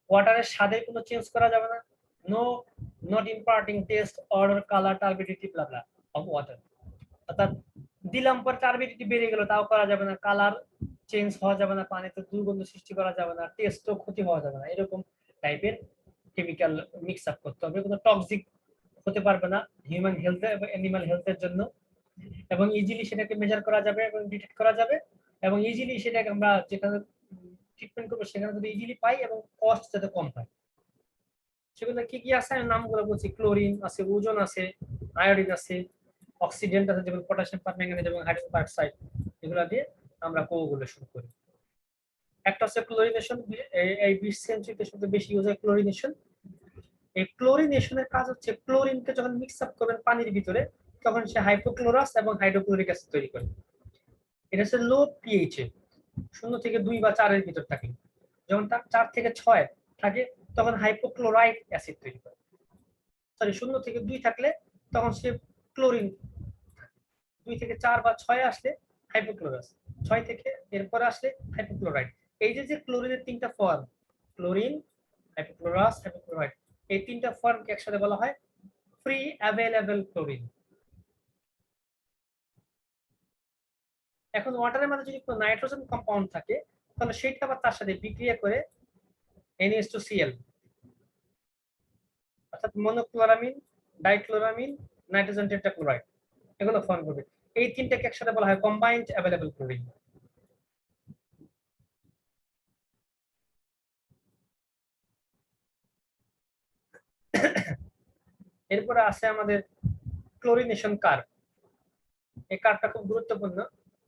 ওয়াটারের স্বাদে কোনো চেঞ্জ করা যাবে না, no not imparting taste, odour, colour, turbidity blah blah of water. অর্থাৎ দিলাম পর টার্বিডিটি বেড়ে গেল তাও করা যাবে না, কালার চেঞ্জ হওয়া যাবে না, পানিতে দুর্গন্ধ সৃষ্টি করা যাবে না, টেস্টও ক্ষতি হওয়া যাবে না, এরকম টাইপের কেমিক্যাল মিক্স আপ করতে হবে। কোনো টক্সিক হতে পারবে না হিউম্যান হেলথ এবং অ্যানিমাল হেলথের জন্য, এবং ইজিলি সেটাকে মেজার করা যাবে এবং ডিটেক্ট করা যাবে, এবং ইজিলি সেটাকে আমরা যেখানে ট্রিটমেন্ট করবো সেখানে যদি ইজিলি পাই এবং কস্ট যাতে কম হয়। সেগুলো কি কি আছে আমি নামগুলো বলছি, ক্লোরিন আছে, ওজোন আছে, আয়োডিন আছে, অক্সিডেন্ট আছে যেমন পটাশিয়াম পারম্যাঙ্গানেট এবং হাইড্রোজেন পারঅক্সাইড, এগুলো দিয়ে আমরা কোগুলো শুরু করি। একটা হচ্ছে ক্লোরিনেশন, এই 20 সেঞ্চুরিতে সবচেয়ে বেশি ইউজ হয় ক্লোরিনেশন। এই ক্লোরিনেশনের কাজ হচ্ছে ক্লোরিনকে যখন মিক্স আপ করবেন পানির ভিতরে তখন সে হাইপোক্লোরাস এবং হাইড্রোক্লোরিক অ্যাসিড তৈরি করে। এটা হচ্ছে লো পিএইচ এ 0 থেকে 2 বা 4 এর ভিতর থাকে। যখন 4 থেকে 6 থাকে তখন হাইপোক্লোরাইড অ্যাসিড তৈরি করে। সরি 0 থেকে 2 থাকলে তখন সে ক্লোরিন, 2 থেকে 4 বা 6 আসলে হাইপোক্লোরাস, 6 থেকে এরপর আসলে হাইপোক্লোরাইড। এই যে ক্লোরিনের 3টা ফর্ম, ক্লোরিন, হাইপোক্লোরাস, হাইপোক্লোরাইড, এই 3টা ফর্মকে একসাথে বলা হয় ফ্রি অ্যাভেলেবল ক্লোরিন। এখন ওয়াটারের মধ্যে যদি কোনো নাইট্রোজেন কম্পাউন্ড থাকে তাহলে সেটা আবার তার সাথে বিক্রিয়া করে NH2Cl, অর্থাৎ মনোক্লোরামিন, ডাইক্লোরামিন, নাইট্রোজেন টেট্রাক্লোরাইড এগুলো ফর্ম করবে। এই তিনটাকে একসাথে বলা হয় কম্বাইন্ড অ্যাভেলেবল ক্লোরিন। এরপরে আছে আমাদের ক্লোরিনেশন কার্ভ। এই কার্ভটা খুব গুরুত্বপূর্ণ,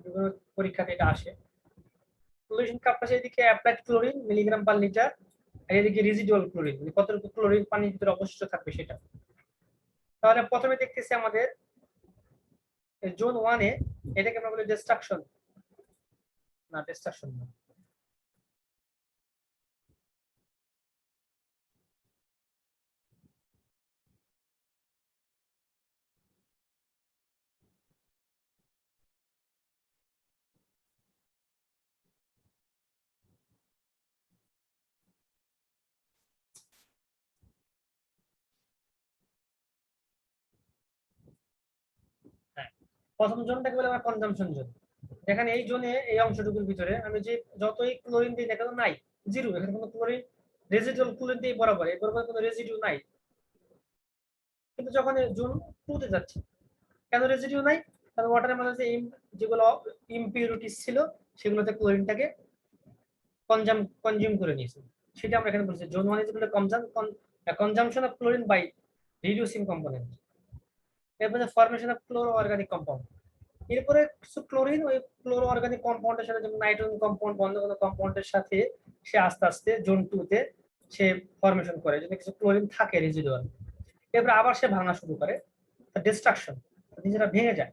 বিভিন্ন পরীক্ষাতে এটা আসে। ক্লোরিনেশন কার্ভটা এদিকে applied chlorine milligram per litre, আর এদিকে রেজিডুয়াল ক্লোরিন, মানে কতটুকু ক্লোরিন পানির ভিতরে অবশিষ্ট থাকবে সেটা। তাহলে প্রথমে দেখতেছি আমাদের জোন 1 এ, এটাকে আমরা বলি ডিস্ট্রাকশন, না ডিস্ট্রাকশন না, হ্যাঁ প্রথম জোনটাকে বলে আমরা কনজাম্পশন জোন। এখানে এই জোনে এই অংশটুকুর ভিতরে আমি যে যতই ক্লোরিন দিই দেখা নাই, জিরো, এখানে কোনো ক্লোরিন রেজিডুয়াল ক্লোরিন দিয়ে বরাবর, এই বরাবর কোনো রেজিডিউ নাই। কিন্তু যখন জোন 2 তে যাচ্ছে, কেন রেজিডিউ নাই? কারণ ওয়াটারের মধ্যে যেগুলো ইমপিউরিটিস ছিল সেগুলোতে ক্লোরিনটাকে কনজিউম করে নিয়েছে, সেটা আমরা এখানে বলছি zone 1 is consumption of chlorine by reducing component. এরপরে formation of chloro organic compound. এরপরে কিছু ক্লোরিন ওই ক্লোরো অর্গানিক কম্পাউন্ডের সাথে, যেমন নাইট্রোজেন কম্পাউন্ড, বন্ধ কোনো কম্পাউন্ডের সাথে সে আস্তে আস্তে জোন 2 তে সে ফরমেশন করে, যদি কিছু ক্লোরিন থাকে রেজিডুয়াল। এরপর আবার সে ভাঙা শুরু করে, ডিস্ট্রাকশন, নিজেরা ভেঙে যায়,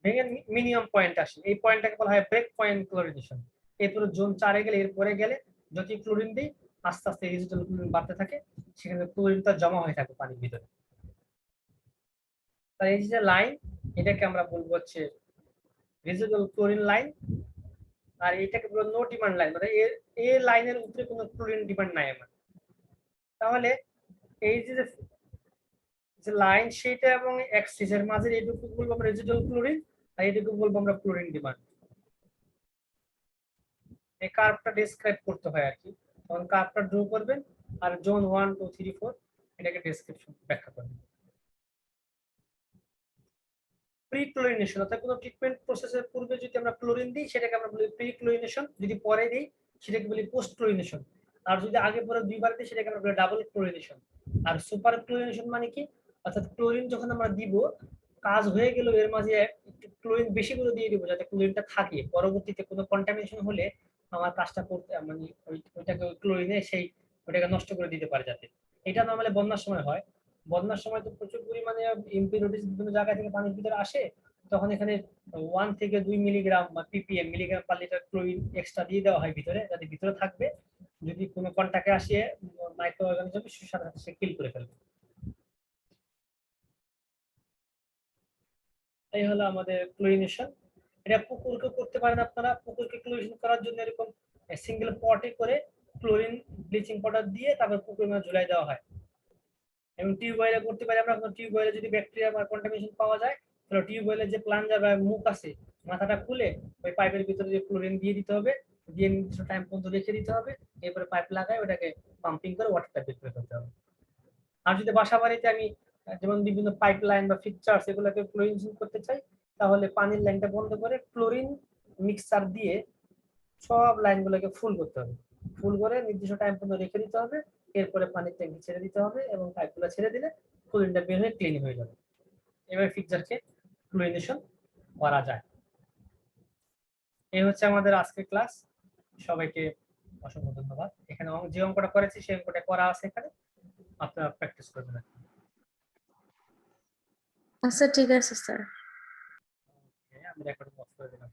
ভেঙে মিনিমাম পয়েন্ট আসে। এই পয়েন্টটাকে বলা হয় ব্রেক পয়েন্ট ক্লোরিনেশন। এরপরে জোন 4 এ গেলে, এরপরে গেলে যত ক্লোরিন দিই আস্তে আস্তে রেজিডুয়াল ক্লোরিন বাড়তে থাকে, সেখানে ক্লোরিনটা জমা হয়ে থাকে পানির ভিতরে। তাই এই যে লাইন, এটাকে আমরা বলবো হচ্ছে রেজিডুয়াল ক্লোরিন লাইন, আর এটাকে বলবো নো ডিমান্ড লাইন, মানে এই লাইনের উপরে কোনো ক্লোরিন ডিমান্ড নাই আমার। তাহলে এই যে লাইন সেটা এবং এক্সিস এর মাঝে এইটুকু বলবো আমরা রেজিডুয়াল ক্লোরিন, আর এইটুকু বলবো আমরা ক্লোরিন ডিমান্ড। এই কার্ভটা ডেসক্রাইব করতে হয় আর কি, তখন কার্ভটা ড্র করবেন আর জোন 1 2 3 4 এটাকে ডেসক্রিপশন ব্যাখ্যা করবেন। প্রি ক্লোরিনেশন, অর্থাৎ কোনো ট্রিটমেন্ট প্রসেসের পূর্বে যদি আমরা ক্লোরিন দিই সেটাকে আমরা বলি প্রি ক্লোরিনেশন, যদি পরে দিই সেটাকে বলি পোস্ট ক্লোরিনেশন, আর যদি আগে পরে দুইবার দিই সেটাকে আমরা বলি ডাবল ক্লোরিনেশন। আর সুপার ক্লোরিনেশন মানে কি? অর্থাৎ ক্লোরিন যখন আমরা দিব, কাজ হয়ে গেল, এর মাঝে ক্লোরিন বেশি করে দিয়ে দিব যাতে ক্লোরিনটা থাকে, পরবর্তীতে কোনো কন্টামিনেশন হলে আমার কাজটা করতে মানে ওইটাকে ক্লোরিনে সেই ওটাকে নষ্ট করে দিতে পারে যাতে। এটা নরমালি বন্যার সময় হয়। বন্যার সময় তো প্রচুর পরিমাণে ইমপিউরিটিস বিভিন্ন জায়গা থেকে পানির ভিতরে আসে, তখন এখানে 1 থেকে 2 মিলিগ্রাম বা ppm milligram per litre chlorine extra দিয়ে দেওয়া হয় ভিতরে, যাতে ভিতরে থাকবে, যদি কোনো কন্টাক্টে আসে মাইক্রো অর্গানিজম সাথে সাথে সে কিল করে ফেলবে। এই হলো আমাদের ক্লোরিনেশন। এটা পুকুরকে করতে পারেন আপনারা, পুকুরকে ক্লোরিনেশন করার জন্য এরকম সিঙ্গেল পটে করে ক্লোরিন ব্লিচিং পাউডার দিয়ে তারপর পুকুরের মধ্যে ঝুলাই দেওয়া হয়। এবং টিউবওয়েলে করতে পারি আমরা, টিউবওয়েলে যদি ব্যাকটেরিয়া বা কন্টামিনেশন পাওয়া যায় তাহলে টিউবওয়েলের যে প্লাঞ্জার বা মুখ আছে মাথাটা খুলে ওই পাইপের ভিতরে যে ক্লোরিন দিয়ে দিতে হবে, দিয়ে নির্দিষ্ট টাইম পর্যন্ত রেখে দিতে হবে, এরপরে পাইপ লাগায় ওটাকে পাম্পিং করে ওয়াটারটা বের করে ফেলতে হবে। আর যদি বাসা বাড়িতে আমি যেমন বিভিন্ন পাইপ লাইন বা ফিচার্স এগুলোকে ক্লোরিনেশন করতে চাই, তাহলে পানির লাইনটা বন্ধ করে ক্লোরিন মিক্সচার দিয়ে সব লাইনগুলোকে ফুল করতে হবে, ফুল করে নির্দিষ্ট টাইম পর্যন্ত রেখে দিতে হবে, এরপরে পানির ট্যাঙ্কি ছেড়ে দিতে হবে এবং পাইপগুলো ছেড়ে দিলে ক্লোরিনটা বের হয়ে ক্লিন হয়ে যাবে। এবার ফিচারকে ক্লোরিনেশন করা যায়। এই হচ্ছে আমাদের আজকের ক্লাস। সবাইকে অসংখ্য ধন্যবাদ। এখানে যে অঙ্কটা করেছি সেই অঙ্কটা করা আছে, এখানে আপনারা প্র্যাকটিস করবেন। আচ্ছা ঠিক আছে স্যার। আমি রেকর্ডিং অফ করে দিলাম।